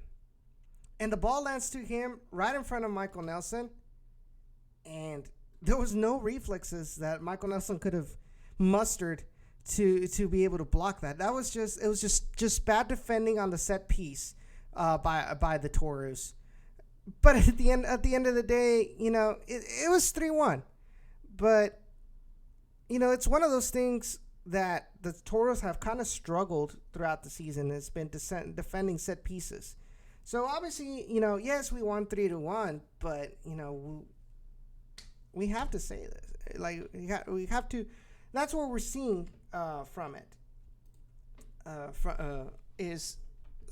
And the ball lands to him right in front of Michael Nelson. And there was no reflexes that Michael Nelson could have mustered to be able to block that. It was just bad defending on the set piece by the Toros. But at the end of the day, it was 3-1. But it's one of those things that the Toros have kind of struggled throughout the season. It's been defending set pieces. So obviously, yes, we won 3-1, but we have to say this. Like we have to. That's what we're seeing from it. Is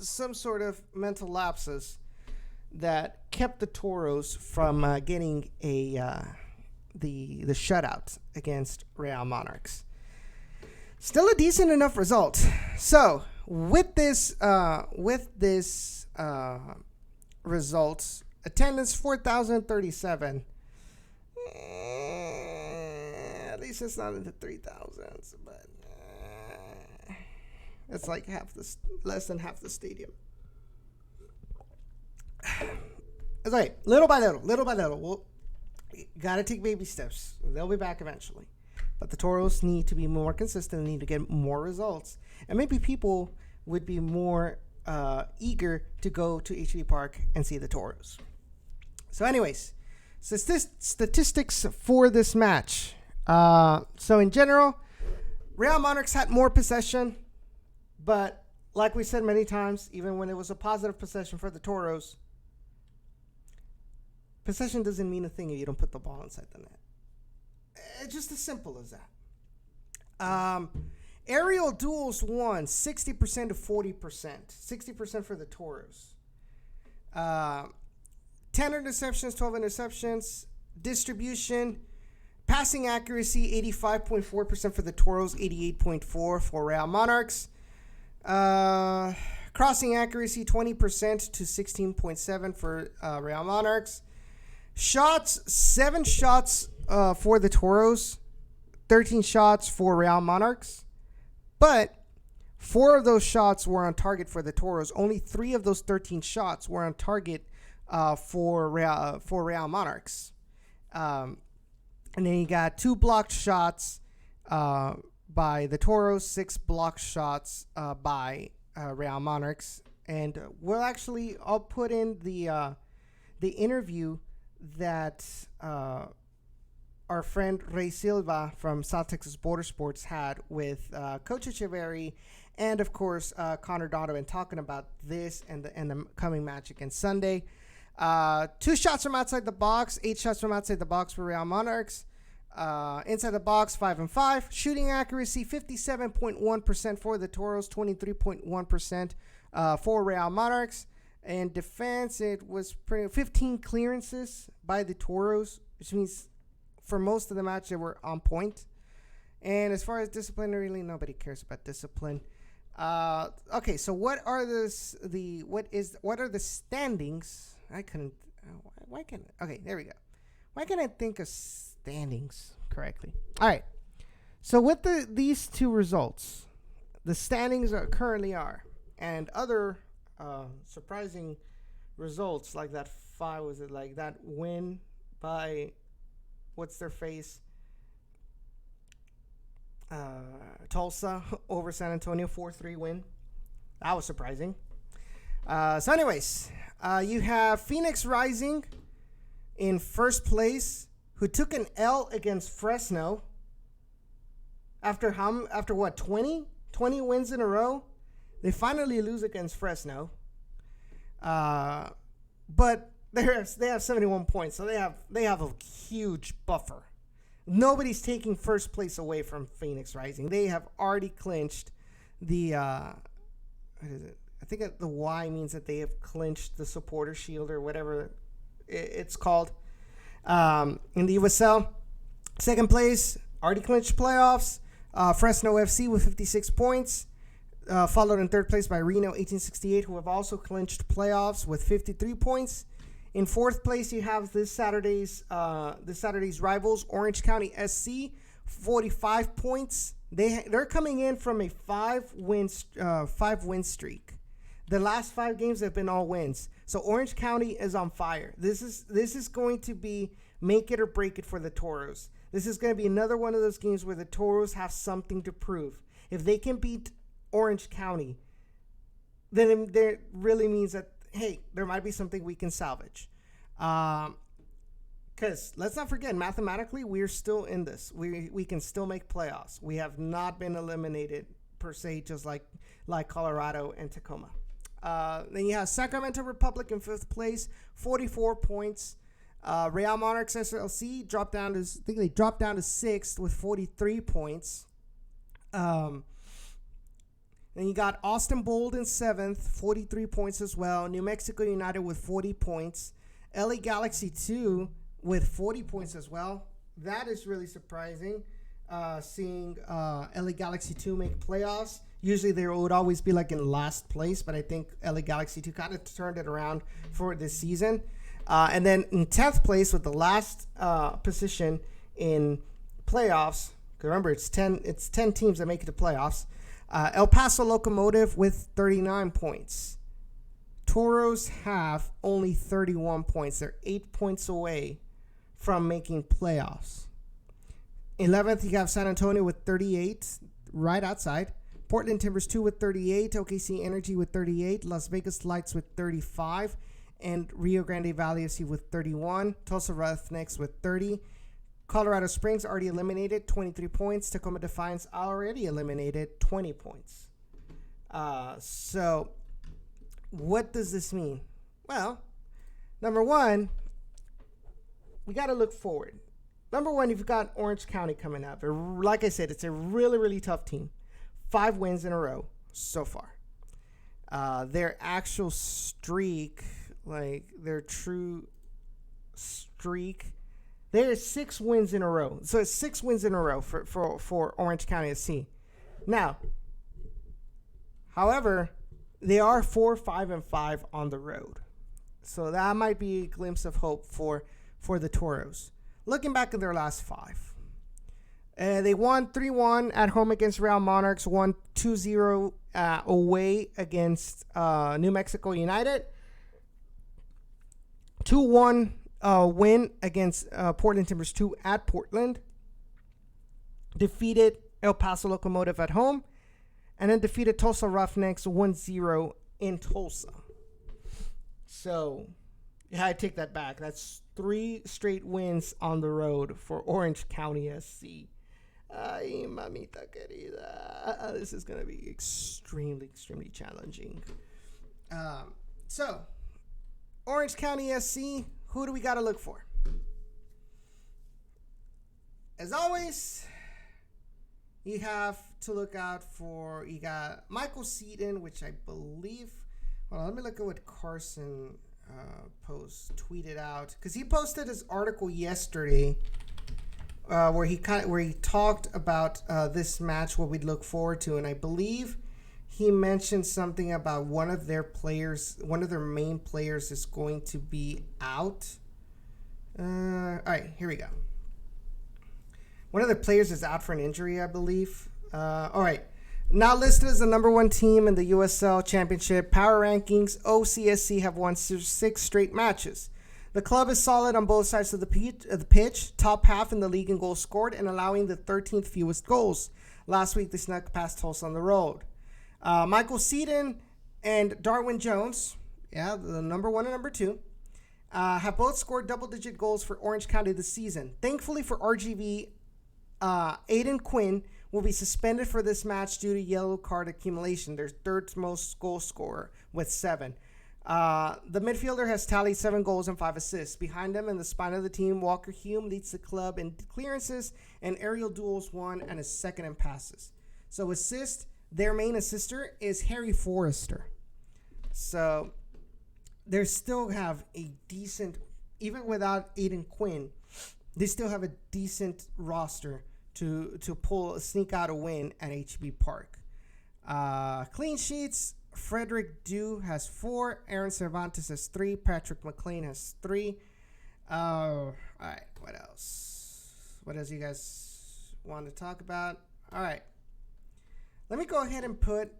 some sort of mental lapses that kept the Toros from getting the shutout against Real Monarchs. Still a decent enough result. So with this results, attendance 4,037. At least it's not in the 3,000s, but it's like less than half the stadium. It's okay, little by little. We'll gotta take baby steps. They'll be back eventually. But the Toros need to be more consistent, need to get more results. And maybe people would be more eager to go to HB Park and see the Toros. So anyways, statistics for this match. So in general, Real Monarchs had more possession. But like we said many times, even when it was a positive possession for the Toros, possession doesn't mean a thing if you don't put the ball inside the net. It's just as simple as that. Aerial duels won 60% to 40%. 60% for the Toros. 10 interceptions, 12 interceptions. Distribution, passing accuracy 85.4% for the Toros, 88.4% for Real Monarchs. Crossing accuracy 20% to 16.7% for Real Monarchs. Shots, 7 shots for the Toros, 13 shots for Real Monarchs. But 4 of those shots were on target for the Toros. Only 3 of those 13 shots were on target for Real Monarchs. And then you got 2 blocked shots by the Toros, 6 blocked shots by Real Monarchs. And I'll put in the interview that our friend Ray Silva from South Texas Border Sports had with Coach Echeverry and, of course, Connor Donovan talking about this and the coming match against Sunday. 2 shots from outside the box, 8 shots from outside the box for Real Monarchs. Inside the box, 5 and 5. Shooting accuracy, 57.1% for the Toros, 23.1% for Real Monarchs. And defense, it was 15 clearances by the Toros, which means for most of the match they were on point. And as far as discipline, really nobody cares about discipline. Okay, so what are the standings? Okay, there we go. Why can't I think of standings correctly? All right. So with these 2 results, the standings currently are, and other surprising results like that that win by what's their face Tulsa over San Antonio, 4-3 win. That was surprising. So anyways, you have Phoenix Rising in first place, who took an L against Fresno after what, 20 wins in a row. They finally lose against Fresno. But they have 71 points, so they have a huge buffer. Nobody's taking first place away from Phoenix Rising. They have already clinched the what is it? I think the Y means that they have clinched the supporter shield or whatever it's called. In the USL, second place, already clinched playoffs. Fresno FC with 56 points. Followed in third place by Reno 1868, who have also clinched playoffs with 53 points. In fourth place, you have this Saturday's rivals, Orange County SC, 45 points. They're coming in from a 5-win streak. The last 5 games have been all wins. So Orange County is on fire. This is going to be make it or break it for the Toros. This is going to be another one of those games where the Toros have something to prove. If they can beat Orange County, then it really means that, hey, there might be something we can salvage. Because let's not forget, mathematically, we're still in this. We can still make playoffs. We have not been eliminated per se, just like Colorado and Tacoma. Then you have Sacramento Republic in 5th place, 44 points. Real Monarchs SLC dropped down to 6th with 43 points. Then you got Austin Bold in 7th, 43 points as well. New Mexico United with 40 points. LA Galaxy 2 with 40 points as well. That is really surprising, seeing LA Galaxy 2 make playoffs. Usually they would always be like in last place, but I think LA Galaxy 2 kind of turned it around for this season. And then in 10th place with the last position in playoffs Because remember, it's 10 teams that make it to playoffs. El Paso Locomotive with 39 points. Toros have only 31 points. They're 8 points away from making playoffs. 11th, you have San Antonio with 38, right outside. Portland Timbers 2 with 38. OKC Energy with 38. Las Vegas Lights with 35. And Rio Grande Valley FC with 31. Tulsa Roughnecks with 30. Colorado Springs already eliminated, 23 points. Tacoma Defiance already eliminated, 20 points. So what does this mean? Well, number one, we got to look forward. Number one, you've got Orange County coming up. Like I said, it's a really, really tough team. 5 wins in a row so far. Their actual streak, like their true streak, there's 6 wins in a row. So it's 6 wins in a row for Orange County SC. Now, however, they are 4-5-5 on the road. So that might be a glimpse of hope for the Toros. Looking back at their last 5. They won 3-1 at home against Real Monarchs, won 2-0 away against New Mexico United, 2-1 win against Portland Timbers 2 at Portland, defeated El Paso Locomotive at home, and then defeated Tulsa Roughnecks 1-0 in Tulsa. So, yeah, I take that back. That's 3 straight wins on the road for Orange County SC. Ay, mamita querida. This is going to be extremely, extremely challenging. So, Orange County SC, who do we got to look for? As always, you have to look out for, you got Michael Seaton, which I believe, well, let me look at what Carson tweeted out, because he posted his article yesterday where he talked about this match, what we'd look forward to, and I believe he mentioned something about one of their main players is going to be out. All right, here we go. One of the players is out for an injury, I believe. All right. Now listed as the number 1 team in the USL Championship Power Rankings, OCSC have won 6 straight matches. The club is solid on both sides of the pitch, top half in the league in goals scored, and allowing the 13th fewest goals. Last week, they snuck past Tulsa on the road. Michael Seaton and Darwin Jones, the number 1 and number 2, have both scored double-digit goals for Orange County this season. Thankfully for RGV, Aiden Quinn will be suspended for this match due to yellow card accumulation, their third most goal scorer with 7. The midfielder has tallied 7 goals and 5 assists. Behind him in the spine of the team, Walker Hume leads the club in clearances and aerial duels, 1 and is second in passes. So their main assister is Harry Forrester. So they still have a decent, even without Aiden Quinn, they still have a decent roster to sneak out a win at HB Park. Clean sheets, Frederick Dew has 4, Aaron Cervantes has 3, Patrick McLean has 3. All right, what else? What else you guys want to talk about? All right, let me go ahead and put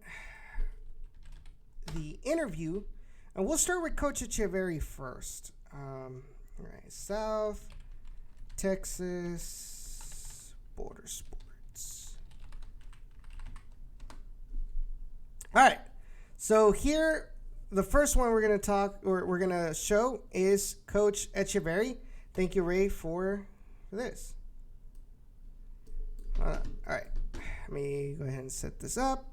the interview, and we'll start with Coach Echeverry first. All right, South Texas Border Sports. All right. So here, the first one we're going to show is Coach Echeverry. Thank you, Ray, for this. All right. Let me go ahead and set this up.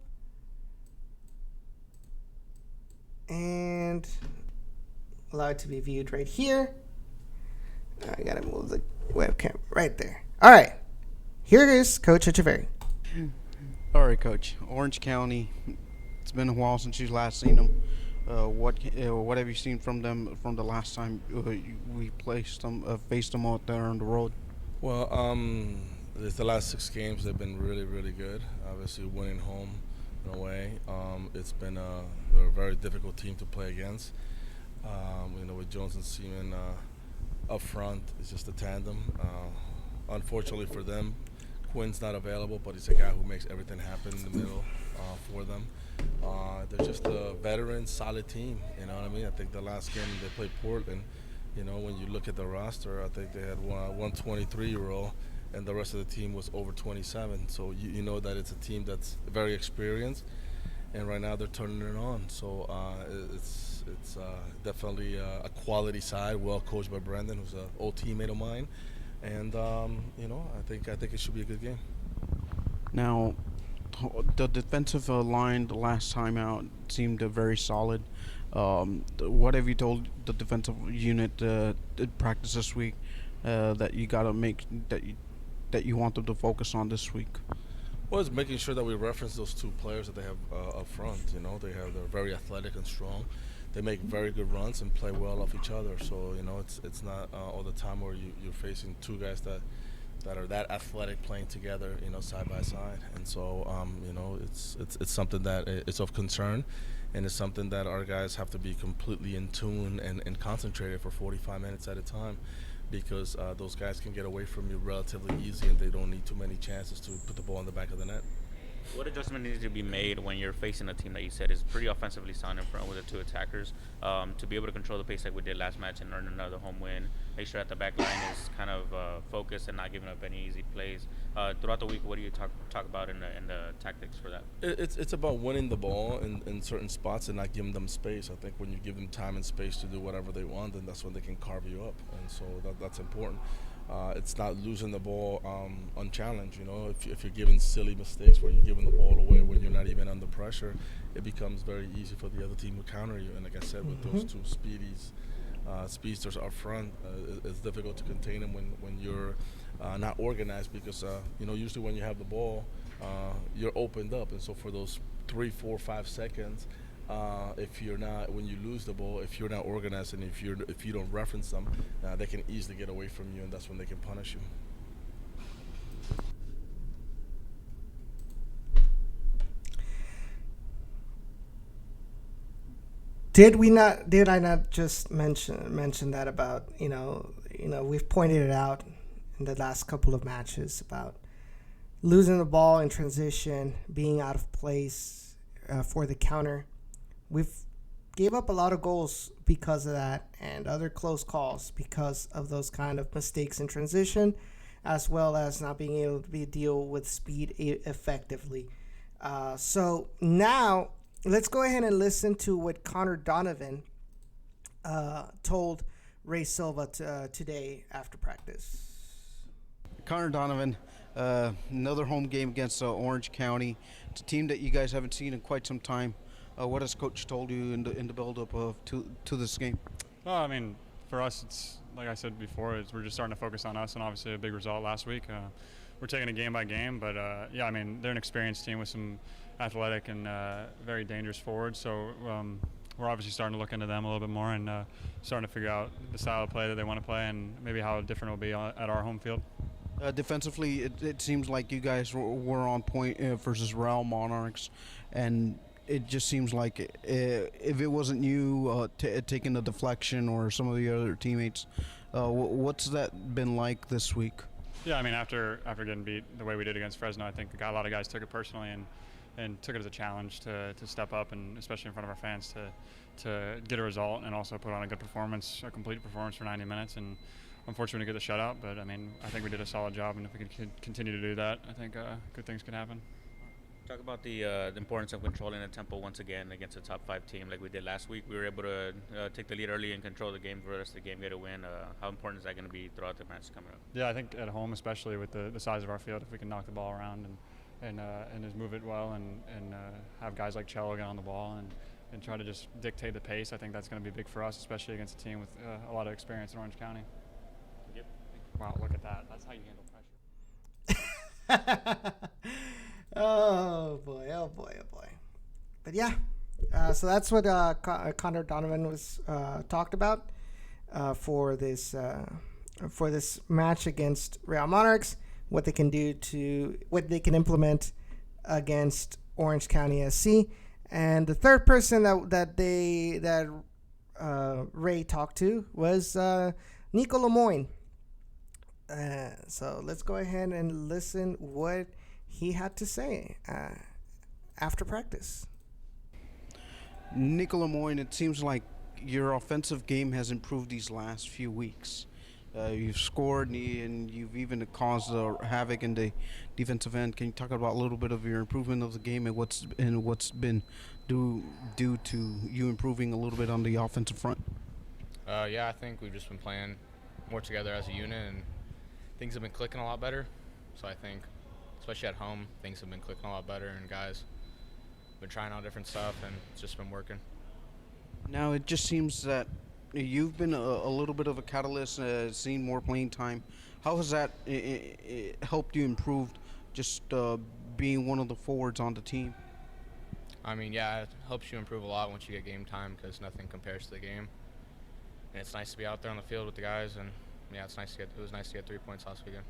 And allow it to be viewed right here. I got to move the webcam right there. All right. Here is Coach Echeverry. All right, Coach. Orange County. It's been a while since you've last seen them. What have you seen from them from the last time we faced them out there on the road? Well, the last 6 games have been really, really good. Obviously, winning home and away. It's been they're a very difficult team to play against. With Jones and Seaman up front, it's just a tandem. Unfortunately for them, Quinn's not available, but he's a guy who makes everything happen in the middle for them. They're just a veteran, solid team. You know what I mean? I think the last game they played Portland, you know, when you look at the roster, I think they had one 23-year-old, and the rest of the team was over 27. So you know that it's a team that's very experienced, and right now they're turning it on. So it's definitely a quality side, well coached by Brendan, who's an old teammate of mine, and you know, I think it should be a good game. Now, the defensive line the last time out seemed very solid. What have you told the defensive unit at practice this week that you gotta make that you want them to focus on this week? Well, it's making sure that we reference those two players that they have up front. You know, they're very athletic and strong. They make very good runs and play well off each other. So you know, it's not all the time where you're facing two guys that are that athletic playing together, you know, side by side. And so you know, it's something that is of concern, and it's something that our guys have to be completely in tune and concentrated for 45 minutes at a time, because those guys can get away from you relatively easy, and they don't need too many chances to put the ball in the back of the net. What adjustment needs to be made when you're facing a team that you said is pretty offensively sound in front with the two attackers to be able to control the pace like we did last match and earn another home win? Make sure that the back line is kind of focused and not giving up any easy plays. Throughout the week, what do you talk about in the tactics for that? It's about winning the ball in certain spots and not giving them space. I think when you give them time and space to do whatever they want, then that's when they can carve you up, and so that's important. It's not losing the ball unchallenged. You know, if you're giving silly mistakes where you're giving the ball away when you're not even under pressure, it becomes very easy for the other team to counter you. And like I said, with those two speedsters up front, it's difficult to contain them when you're not organized, because you know, usually when you have the ball, you're opened up, and so for those 3, 4, 5 seconds. When you lose the ball, if you're not organized and if you don't reference them, they can easily get away from you, and that's when they can punish you. Did I not just mention that about, you know, we've pointed it out in the last couple of matches about losing the ball in transition, being out of place for the counter. We've gave up a lot of goals because of that, and other close calls because of those kind of mistakes in transition, as well as not being able to deal with speed effectively. So now let's go ahead and listen to what Connor Donovan told Ray Silva today after practice. Connor Donovan, another home game against Orange County. It's a team that you guys haven't seen in quite some time. What has Coach told you in the build-up to this game? Well, I mean, for us, it's like I said before, we're just starting to focus on us, and obviously a big result last week. We're taking it game by game, but yeah, I mean, they're an experienced team with some athletic and very dangerous forwards, so we're obviously starting to look into them a little bit more and starting to figure out the style of play that they want to play and maybe how different it'll be at our home field. Defensively, it seems like you guys were on point versus Real Monarchs, and it just seems like if it wasn't you taking the deflection or some of the other teammates, what's that been like this week? Yeah, I mean, after getting beat the way we did against Fresno, I think a lot of guys took it personally and took it as a challenge to step up, and especially in front of our fans to get a result and also put on a good performance, a complete performance for 90 minutes. And unfortunately, we get the shutout, but I mean, I think we did a solid job, and if we could continue to do that, I think good things could happen. Talk about the importance of controlling the tempo once again against a top 5 team like we did last week. We were able to take the lead early and control the game for the rest of the game, get a win. How important is that going to be throughout the match coming up? Yeah, I think at home, especially with the size of our field, if we can knock the ball around and just move it well and have guys like Cello get on the ball and try to just dictate the pace, I think that's going to be big for us, especially against a team with a lot of experience in Orange County. Yep. Wow, look at that. That's how you handle pressure. Oh boy. But yeah, so that's what Connor Donovan was talked about for this match against Real Monarchs. What they can implement against Orange County SC, and the third person that Ray talked to was Nico Lemoyne. So let's go ahead and listen what he had to say after practice. Nico Lemoyne, it seems like your offensive game has improved these last few weeks. You've scored and you've even caused havoc in the defensive end. Can you talk about a little bit of your improvement of the game and what's been due to you improving a little bit on the offensive front? Yeah, I think we've just been playing more together as a unit, and things have been clicking a lot better. So I think, especially at home, things have been clicking a lot better, and guys have been trying out different stuff, and it's just been working. Now it just seems that you've been a little bit of a catalyst, seeing more playing time. How has that helped you improve just being one of the forwards on the team? I mean, yeah, it helps you improve a lot once you get game time because nothing compares to the game. And it's nice to be out there on the field with the guys, and yeah, it was nice to get 3 points last weekend.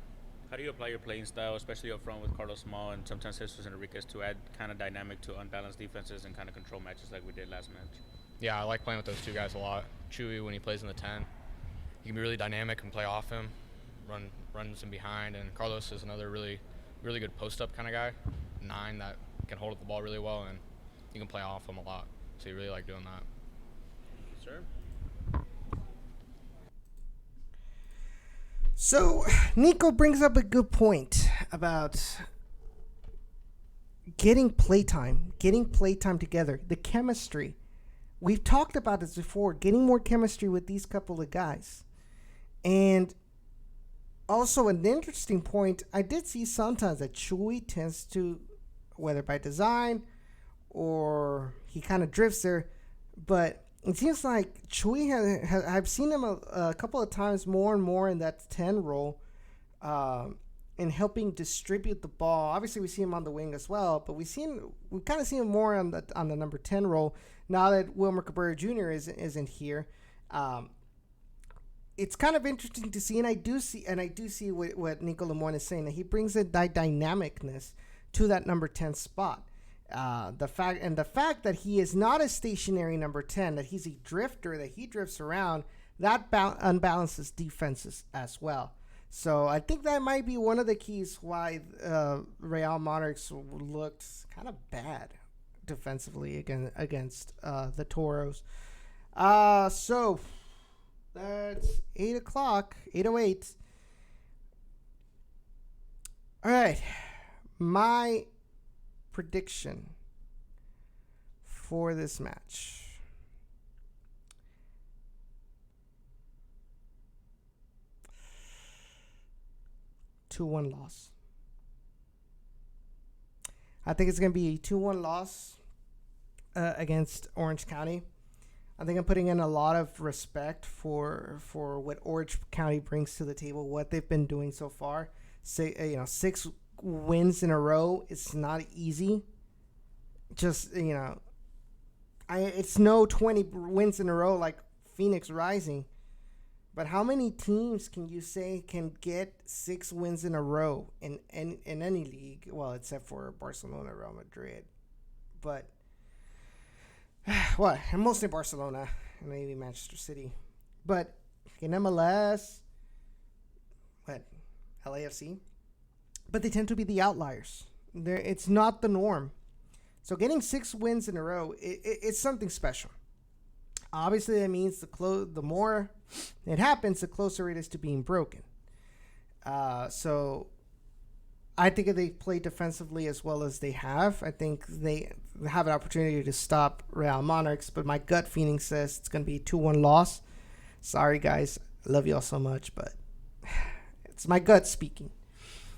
How do you apply your playing style, especially up front with Carlos Small and sometimes Jesus Enriquez, to add kind of dynamic to unbalanced defenses and kind of control matches like we did last match? Yeah, I like playing with those two guys a lot. Chewy, when he plays in the 10, he can be really dynamic and play off him, runs in behind, and Carlos is another really good post-up kind of guy, 9 that can hold up the ball really well, and you can play off him a lot. So you really like doing that. Sir? So Nico brings up a good point about getting playtime together, the chemistry. We've talked about this before, getting more chemistry with these couple of guys. And also an interesting point, I did see sometimes that Chewy tends to, whether by design or he kind of drifts there, but it seems like Chewy I've seen him a couple of times more and more in that 10 role, in helping distribute the ball. Obviously, we see him on the wing as well, but we kind of see him more on the number 10 role now that Wilmer Cabrera Jr. isn't here. It's kind of interesting to see, and I do see what Nico Lemoyne is saying, that he brings a dynamicness to that number 10 spot. The fact that he is not a stationary number 10, that he's a drifter, that he drifts around, that unbalances defenses as well. So I think that might be one of the keys why Real Monarchs looked kind of bad defensively against the Toros. So that's 8 o'clock, 8:08. All right, my prediction for this match. A 2-1 loss. I think it's going to be a 2-1 loss against Orange County. I think I'm putting in a lot of respect for what Orange County brings to the table, what they've been doing so far. 6 wins in a row. It's not easy. Just, it's no 20 wins in a row like Phoenix Rising. But how many teams can you say can get 6 wins in a row in any league? Well, except for Barcelona, Real Madrid. But, what? And mostly Barcelona and maybe Manchester City. But in MLS, LAFC? But they tend to be the outliers. It's not the norm. So getting 6 wins in a row, it's something special. Obviously, that means the more it happens, the closer it is to being broken. So I think if they play defensively as well as they have, I think they have an opportunity to stop Real Monarchs. But my gut feeling says it's going to be a 2-1 loss. Sorry, guys. I love you all so much, but it's my gut speaking.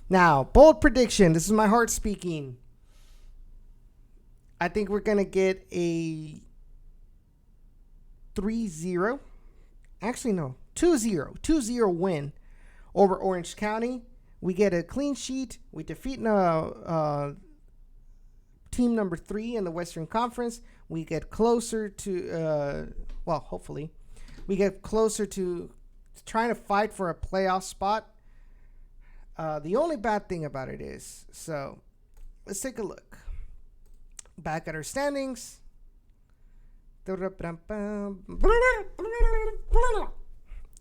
Now, bold prediction. This is my heart speaking. I think we're going to get a 3-0. Actually, no. 2-0. 2-0 win over Orange County. We get a clean sheet. We defeat team number 3 in the Western Conference. We get closer to, hopefully, we get closer to trying to fight for a playoff spot. The only bad thing about it is, so let's take a look. Back at our standings. All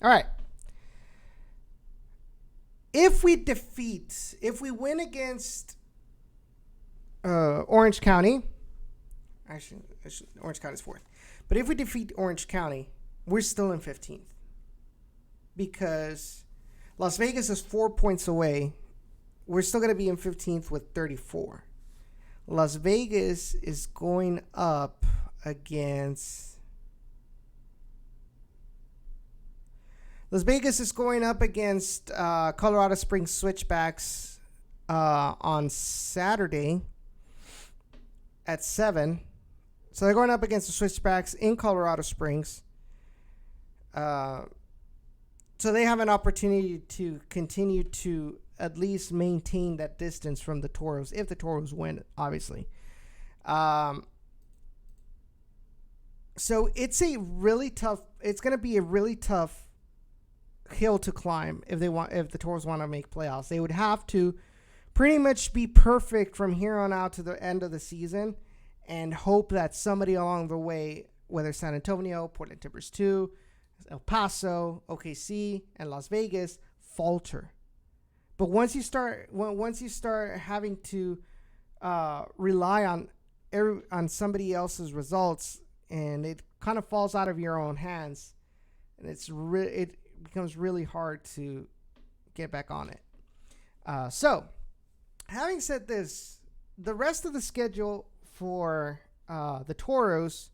right. if we win against Orange County, actually, Orange County's fourth. But if we defeat Orange County, we're still in 15th. Because Las Vegas is 4 points away. We're still going to be in 15th with 34. Las Vegas is going up against... Colorado Springs Switchbacks on Saturday at 7. So they're going up against the Switchbacks in Colorado Springs. So they have an opportunity to continue to at least maintain that distance from the Toros, if the Toros win, obviously. So it's going to be a really tough hill to climb if the Toros want to make playoffs. They would have to pretty much be perfect from here on out to the end of the season and hope that somebody along the way, whether San Antonio, Portland Timbers 2, El Paso, OKC, and Las Vegas, falter. But once you start having to rely on somebody else's results, and it kind of falls out of your own hands, and it becomes really hard to get back on it. So, having said this, the rest of the schedule for the Toros,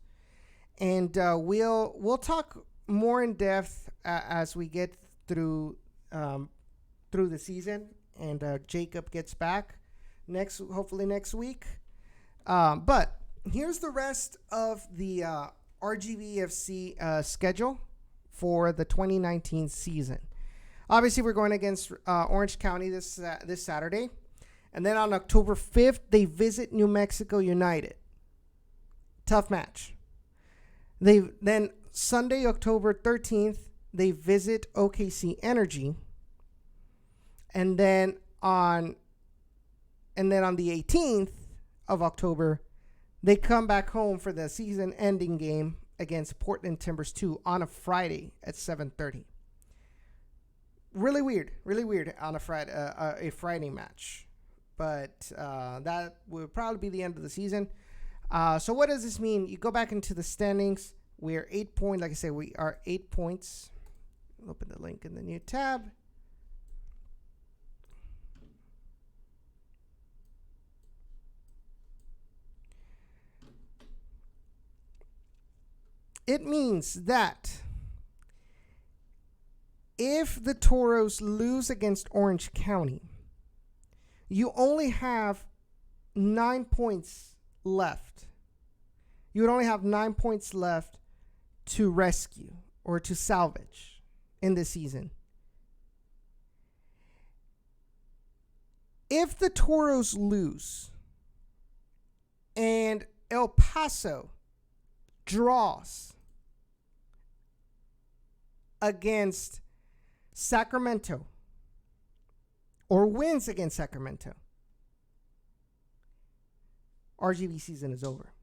and we'll talk more in depth as we get through the season, and Jacob gets back hopefully next week. But here's the rest of the RGVFC schedule for the 2019 season. Obviously, we're going against Orange County this Saturday. And then on October 5th, they visit New Mexico United. Tough match. Then Sunday, October 13th, they visit OKC Energy. And then on the 18th of October, they come back home for the season-ending game against Portland Timbers 2 on a Friday at 7:30. Really weird on a Friday match. But that will probably be the end of the season. So what does this mean? You go back into the standings. We are 8 points. Like I said, we are 8 points. Open the link in the new tab. It means that if the Toros lose against Orange County, you only have 9 points left. You would only have 9 points left to rescue or to salvage in this season. If the Toros lose and El Paso draws against Sacramento or wins against Sacramento, RGV season is over.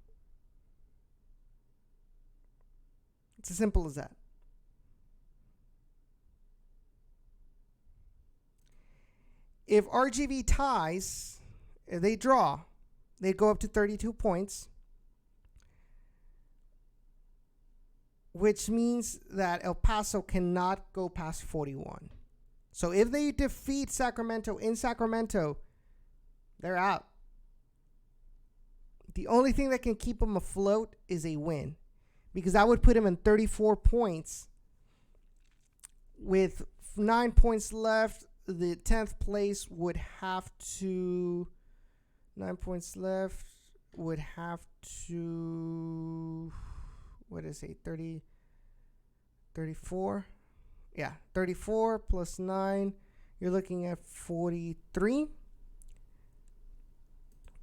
It's as simple as that. If RGV ties, if they draw, they go up to 32 points, which means that El Paso cannot go past 41. So if they defeat Sacramento in Sacramento, they're out. The only thing that can keep them afloat is a win, because that would put them in 34 points. With 9 points left, the 10th place would have to... 9 points left would have to... What is it? 34? Yeah, 34 plus 9. You're looking at 43.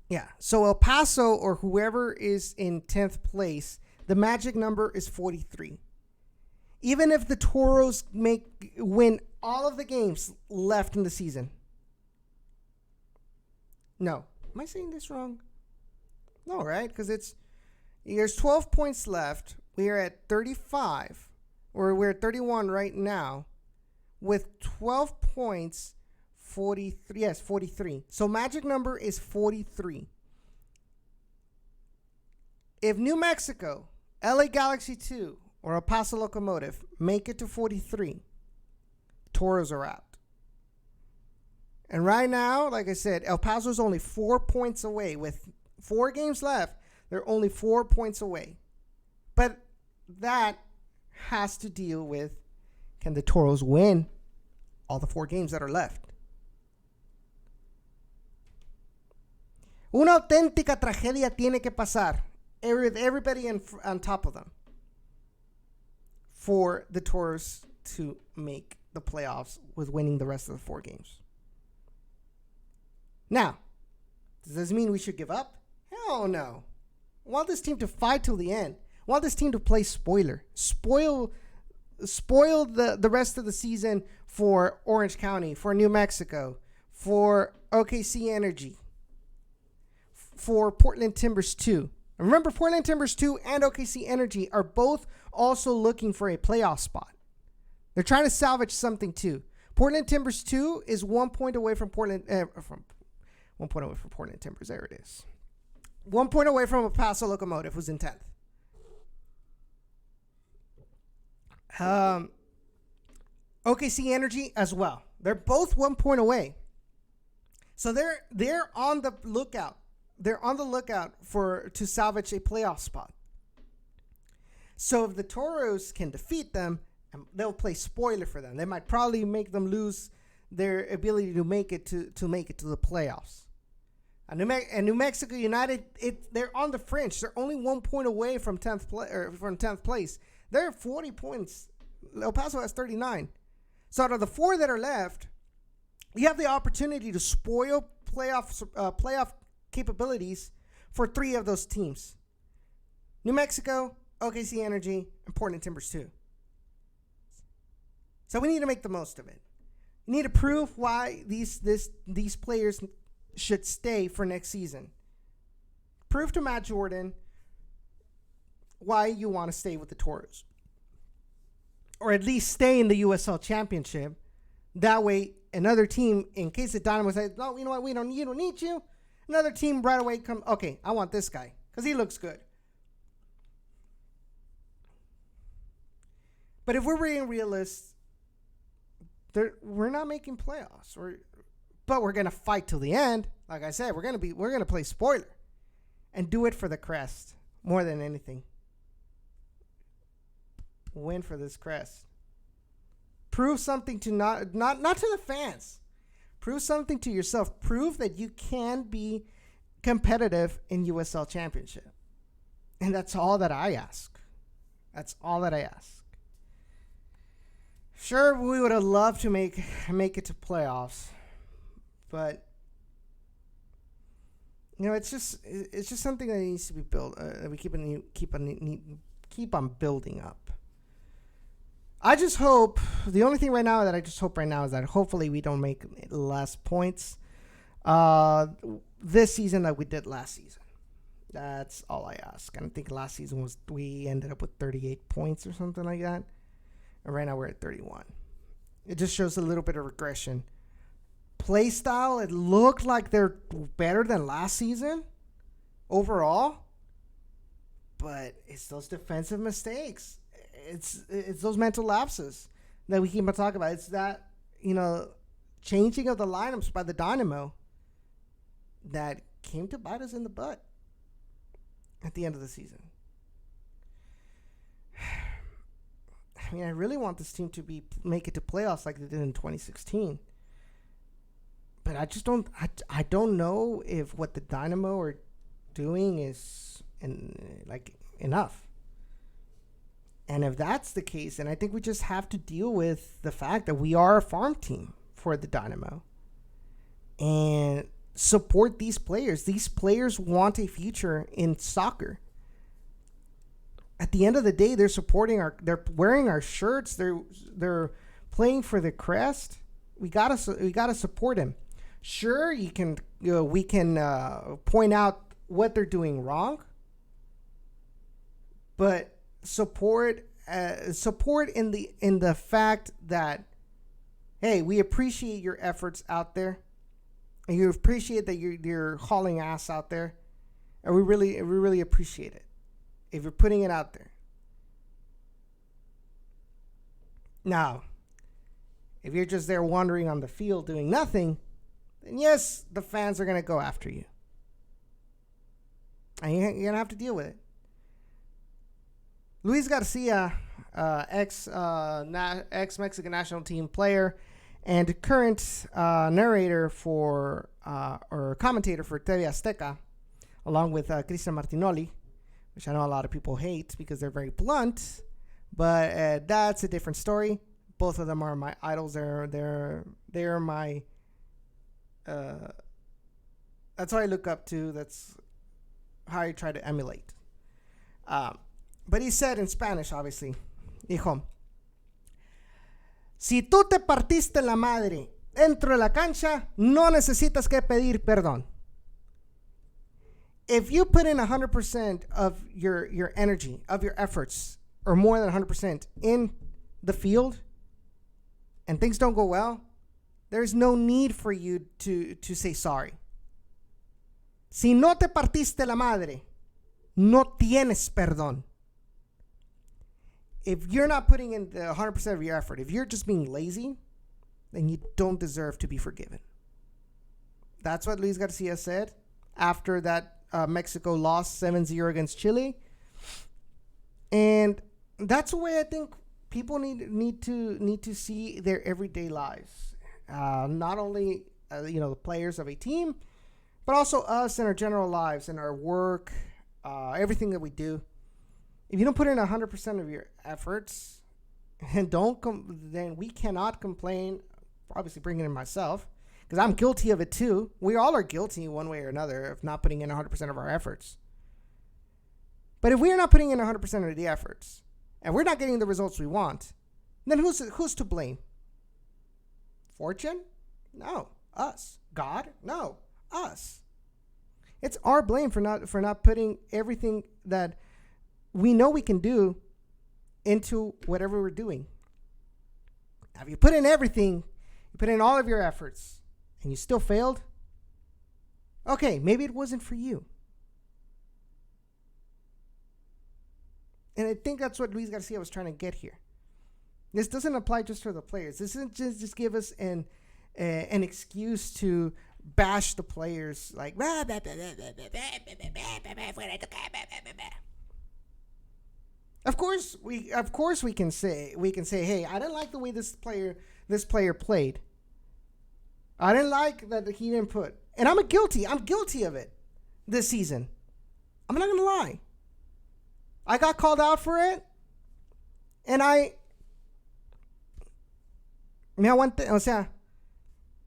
Yeah, so El Paso or whoever is in 10th place, the magic number is 43. Even if the Toros win all of the games left in the season. No. Am I saying this wrong? No, right? Because there's 12 points left. We are at 35. Or we're at 31 right now. With 12 points, 43. Yes, 43. So magic number is 43. If New Mexico, LA Galaxy 2, or El Paso Locomotive make it to 43, Toros are out. And right now, like I said, El Paso's only 4 points away. With 4 games left, they're only 4 points away. But that has to deal with, can the Toros win all the 4 games that are left? Una auténtica tragedia tiene que pasar. Everybody on top of them for the Toros to make the playoffs with winning the rest of the 4 games. Now, does this mean we should give up? Hell no. I want this team to fight till the end. I want this team to play spoiler. Spoil the rest of the season for Orange County, for New Mexico, for OKC Energy, for Portland Timbers 2. Remember, Portland Timbers 2 and OKC Energy are both also looking for a playoff spot. They're trying to salvage something too. Portland Timbers 2 is 1 point away from Portland. 1 point away from Portland Timbers. There it is. 1 point away from El Paso Locomotive, who's in 10th. OKC Energy as well. They're both 1 point away. So they're on the lookout. They're on the lookout to salvage a playoff spot. So if the Toros can defeat them, they'll play spoiler for them. They might probably make them lose their ability to make it to the playoffs. And New Mexico United, they're on the fringe. They're only 1 point away from 10th place. They're at 40 points. El Paso has 39. So out of the 4 that are left, you have the opportunity to spoil playoff capabilities for 3 of those teams: New Mexico, OKC Energy, and Portland Timbers 2. So we need to make the most of it. We need to prove why these players should stay for next season. Prove to Matt Jordan why you want to stay with the Toros, or at least stay in the USL Championship. That way, another team, in case the Dynamo says, "No, you know what? You don't need you." Another team right away come, okay, I want this guy because he looks good. But if we're being realists, we're not making playoffs. But we're gonna fight till the end. Like I said, we're gonna play spoiler, and do it for the crest more than anything. Win for this crest. Prove something to not to the fans. Prove something to yourself. Prove that you can be competitive in USL Championship. And that's all that I ask. That's all that I ask. Sure, we would have loved to make it to playoffs, but it's just something that needs to be built. We keep on building up. I just hope, the only thing right now that I just hope right now is that hopefully we don't make less points this season that we did last season. That's all I ask. I think last season we ended up with 38 points or something like that. And right now we're at 31. It just shows a little bit of regression. Play style, it looked like they're better than last season overall. But it's those defensive mistakes. It's those mental lapses that we keep on talking about. It's that, changing of the lineups by the Dynamo that came to bite us in the butt at the end of the season. I mean, I really want this team to make it to playoffs like they did in 2016. But I just don't know if what the Dynamo are doing is enough. And if that's the case, then I think we just have to deal with the fact that we are a farm team for the Dynamo. And support these players. These players want a future in soccer. At the end of the day, they're wearing our shirts. They're playing for the crest. We gotta support them. Sure, we can point out what they're doing wrong, but support in the fact that hey, we appreciate your efforts out there. And you appreciate that you're hauling ass out there. And we really appreciate it. If you're putting it out there. Now, if you're just there wandering on the field doing nothing, then yes, the fans are going to go after you. And you're going to have to deal with it. Luis Garcia, ex-Mexican national team player and current narrator for, or commentator for TV Azteca, along with Cristian Martinoli, which I know a lot of people hate because they're very blunt, but that's a different story. Both of them are my idols. They're my. That's what I look up to. That's how I try to emulate. But he said in Spanish, obviously, dijo, si tú te partiste la madre dentro de la cancha, no necesitas que pedir perdón. If you put in 100% of your energy, of your efforts, or more than 100% in the field, and things don't go well, there's no need for you to say sorry. Si no te partiste la madre, no tienes perdón. If you're not putting in the 100% of your effort, if you're just being lazy, then you don't deserve to be forgiven. That's what Luis Garcia said after that Mexico lost 7-0 against Chile. And that's the way I think people need to see their everyday lives. Not only the players of a team, but also us in our general lives, in our work, everything that we do. If you don't put in 100% of your efforts, and then we cannot complain. Obviously, bringing in myself, because I'm guilty of it too. We all are guilty one way or another of not putting in 100% of our efforts. But if we are not putting in 100% of the efforts, and we're not getting the results we want, then who's to blame? Fortune? No, us. God? No, us. It's our blame for not putting everything that we know we can do into whatever we're doing. Now, if you put in everything, you put in all of your efforts, and you still failed, okay, maybe it wasn't for you. And I think that's what Luis Garcia was trying to get here. This doesn't apply just for the players. This isn't just give us an excuse to bash the players like Of course we can say, hey, I didn't like the way this player played. I didn't like that he didn't put. And I'm guilty of it this season. I'm not gonna lie. I got called out for it, and I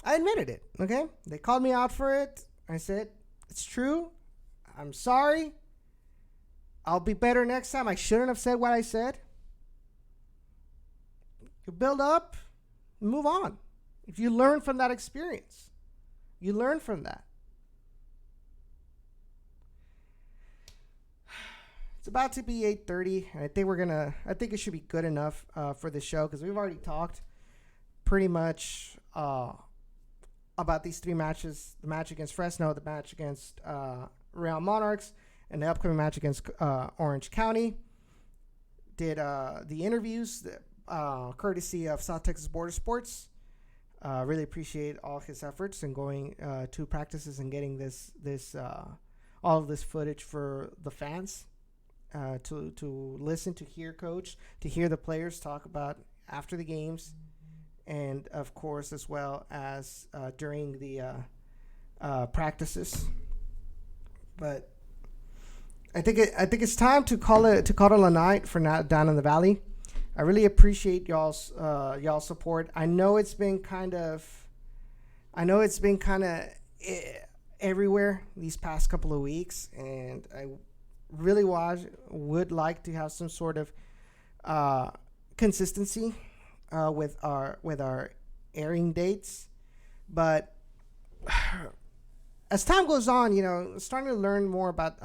admitted it. Okay, they called me out for it. I said it's true. I'm sorry. I'll be better next time. I shouldn't have said what I said. You build up, move on. If you learn from that experience, you learn from that. It's about to be 8:30, and I think it should be good enough for the show, because we've already talked pretty much about these three matches: the match against Fresno, the match against Real Monarchs, and the upcoming match against Orange County. Did the interviews, courtesy of South Texas Border Sports. Really appreciate all his efforts in going to practices and getting all of this footage for the fans to listen, to hear coach, to hear the players talk about after the games, and of course as well as during the practices. But I think it's time to call it a night for now down in the valley. I really appreciate y'all's support. I know it's been kind of everywhere these past couple of weeks, and I really would like to have some sort of consistency with our airing dates. But as time goes on, starting to learn more about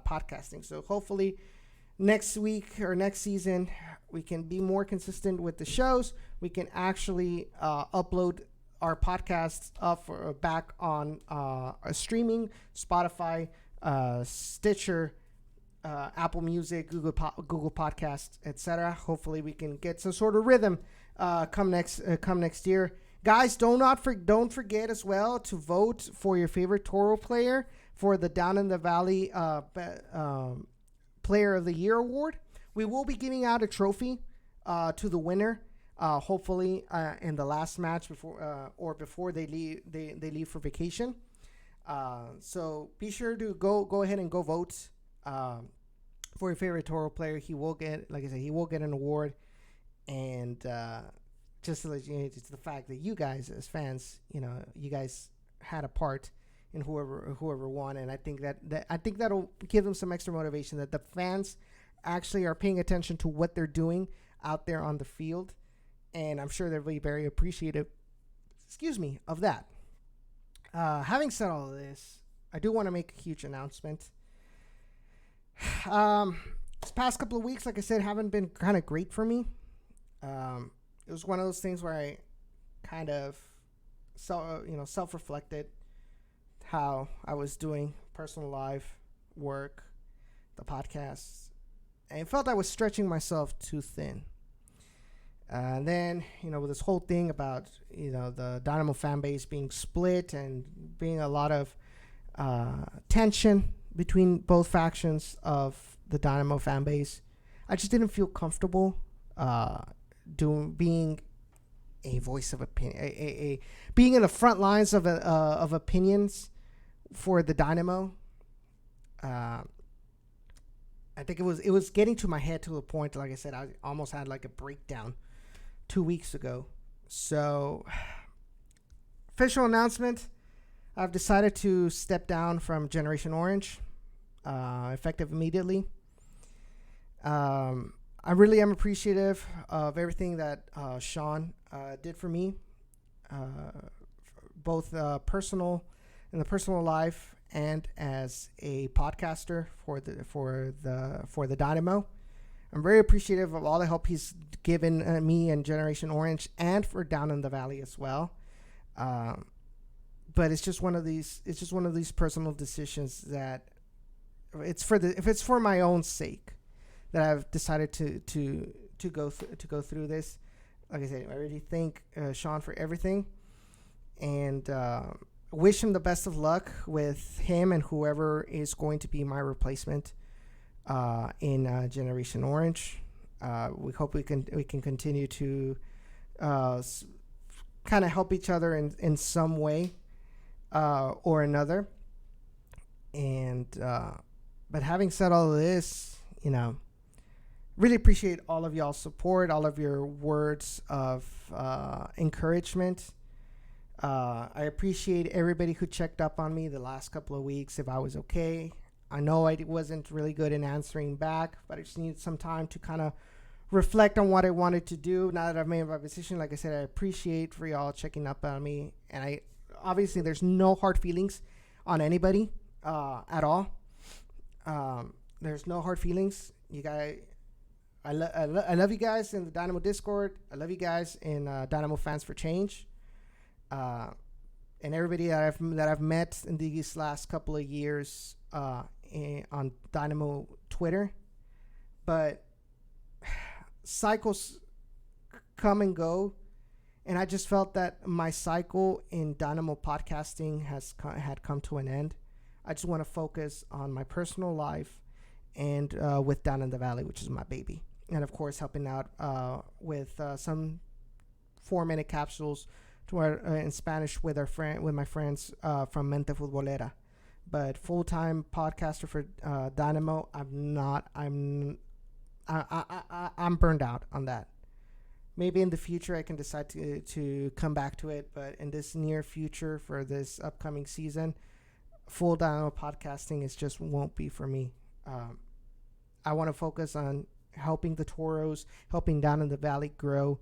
podcasting. So hopefully next week or next season, we can be more consistent with the shows. We can actually upload our podcasts up back on streaming, Spotify, Stitcher, Apple Music, Google Podcasts, etc. Hopefully, we can get some sort of rhythm come next year. Guys, don't forget as well to vote for your favorite Toro player for the Down in the Valley Player of the Year award. We will be giving out a trophy to the winner, hopefully in the last match before they leave for vacation. So be sure to go ahead and go vote for your favorite Toro player. He will get, like I said, an award, and just to let you know, it's the fact that you guys as fans, you guys had a part in whoever won, and I think that'll give them some extra motivation that the fans actually are paying attention to what they're doing out there on the field, and I'm sure they'll be very appreciative. Of that. Having said all of this, I do want to make a huge announcement. This past couple of weeks, like I said, haven't been kind of great for me. It was one of those things where I kind of self-reflected how I was doing personal life, work, the podcasts, and I felt I was stretching myself too thin. And then, with this whole thing about, the Dynamo fan base being split and being a lot of tension between both factions of the Dynamo fan base, I just didn't feel comfortable being a voice of opinion, being in the front lines of opinions for the Dynamo. I think it was getting to my head to the point, like I said, I almost had like a breakdown 2 weeks ago. So, official announcement: I've decided to step down from Generation Orange, effective immediately. I really am appreciative of everything that Sean did for me, both personal in the personal life and as a podcaster for the Dynamo. I'm very appreciative of all the help he's given me and Generation Orange, and for Down in the Valley as well. But it's just one of these personal decisions that if it's for my own sake that I've decided to go through this. Like I said, I really thank Sean for everything, and wish him the best of luck with him and whoever is going to be my replacement in Generation Orange. We hope we can continue to kind of help each other in some way or another. And but having said all of this, really appreciate all of y'all's support, all of your words of encouragement. I appreciate everybody who checked up on me the last couple of weeks if I was okay. I know I wasn't really good in answering back, but I just needed some time to kind of reflect on what I wanted to do. Now that I've made my decision, like I said, I appreciate for y'all checking up on me. And obviously there's no hard feelings on anybody at all. There's no hard feelings. You guys, I love you guys in the Dynamo Discord. I love you guys in Dynamo Fans for Change. And everybody that I've met in these last couple of years on Dynamo Twitter. But cycles come and go, and I just felt that my cycle in Dynamo podcasting had come to an end. I just want to focus on my personal life and with Down in the Valley, which is my baby, and of course helping out with some 4-minute capsules in Spanish with my friends from Mente Futbolera. But full-time podcaster for Dynamo, I'm burned out on that. Maybe in the future I can decide to come back to it, but in this near future for this upcoming season, full Dynamo podcasting just won't be for me. I want to focus on helping the Toros, helping Down in the Valley grow,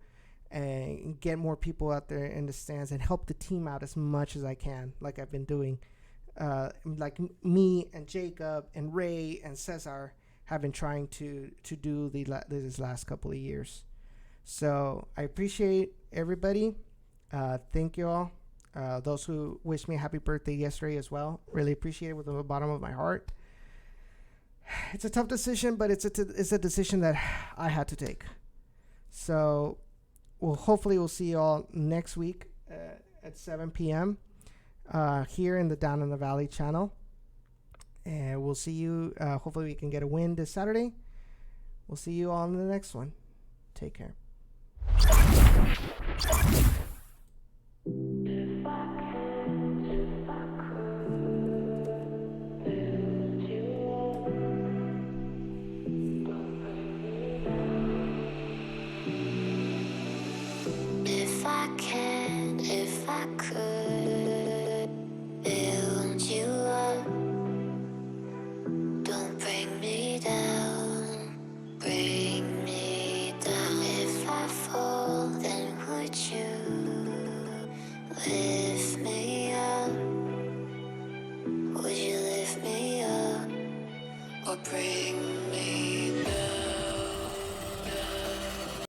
and get more people out there in the stands and help the team out as much as I can, like I've been doing. Like me and Jacob and Ray and Cesar have been trying to do this last couple of years. So I appreciate everybody. Thank you all. Those who wished me a happy birthday yesterday as well. Really appreciate it with the bottom of my heart. It's a tough decision, but it's a decision that I had to take. So hopefully we'll see you all next week at 7 p.m. Here in the Down in the Valley channel. And we'll see you. Hopefully we can get a win this Saturday. We'll see you all in the next one. Take care. If I could build you up, don't bring me down, bring me down. If I fall, then would you lift me up? Would you lift me up or bring